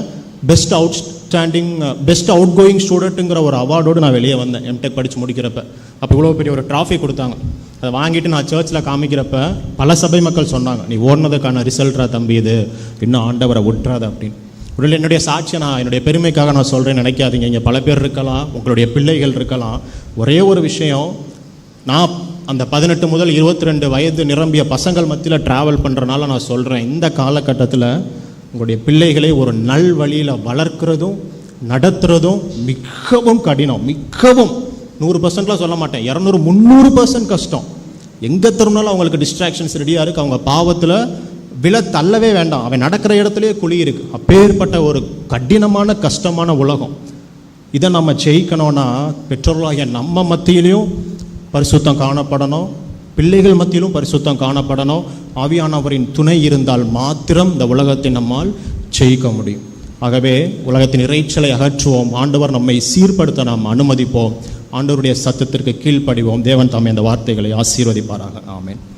பெஸ்ட் அவுட் கோயிங் ஸ்டூடெண்ட்டுங்கிற ஒரு அவார்டோடு நான் வெளியே வந்தேன் எம்டெக் படித்து முடிக்கிறப்ப. அப்போ இவ்வளோ பெரிய ஒரு ட்ராஃபி கொடுத்தாங்க. அதை வாங்கிட்டு நான் சர்ச்சில் காமிக்கிறப்ப பல சபை மக்கள் சொன்னாங்க, நீ ஓடினதுக்கான ரிசல்ட்ரா தம்பி இது, இன்னும் ஆண்டவரை விட்டுறாது அப்படின்னு. உடனே என்னுடைய சாட்சியை நான் என்னுடைய பெருமைக்காக நான் சொல்கிறேன்னு நினைக்காதீங்க. இங்கே பல பேர் இருக்கலாம், உங்களுடைய பிள்ளைகள் இருக்கலாம். ஒரே ஒரு விஷயம், நான் அந்த 18 முதல் 22 வயது நிரம்பிய பசங்கள் மத்தியில் ட்ராவல் பண்ணுறனால நான் சொல்கிறேன், இந்த காலகட்டத்தில் உங்களுடைய பிள்ளைகளை ஒரு நல் வழியில் வளர்க்குறதும் நடத்துகிறதும் மிகவும் கடினம். மிகவும் 100%லாம் சொல்ல மாட்டேன், 200-300% கஷ்டம். எங்கே திரும்பினாலும் அவங்களுக்கு டிஸ்ட்ராக்ஷன்ஸ் ரெடியாக இருக்குது. அவங்க பாவத்தில் விழ தள்ளவே வேண்டாம், அவன் நடக்கிற இடத்துலையே குழி இருக்குது. அப்பேற்பட்ட ஒரு கடினமான கஷ்டமான உலகம். இதை நம்ம ஜெயிக்கணும்னா பெற்றோர்களாகிய நம்ம மத்தியிலையும் பரிசுத்தம் காணப்படணும், பிள்ளைகள் மத்தியிலும் பரிசுத்தம் காணப்படணும். ஆவியானவரின் துணை இருந்தால் மாத்திரம் இந்த உலகத்தை நம்மால் ஜெயிக்க முடியும். ஆகவே உலகத்தின் இறைச்சலை அகற்றுவோம், ஆண்டவர் நம்மை சீர்படுத்த நாம் அனுமதிப்போம். ஆண்டவருடைய சத்தத்திற்கு கீழ்ப்படிவோம். தேவன் தாமே அந்த வார்த்தைகளை ஆசீர்வதிப்பாராக. ஆமென்.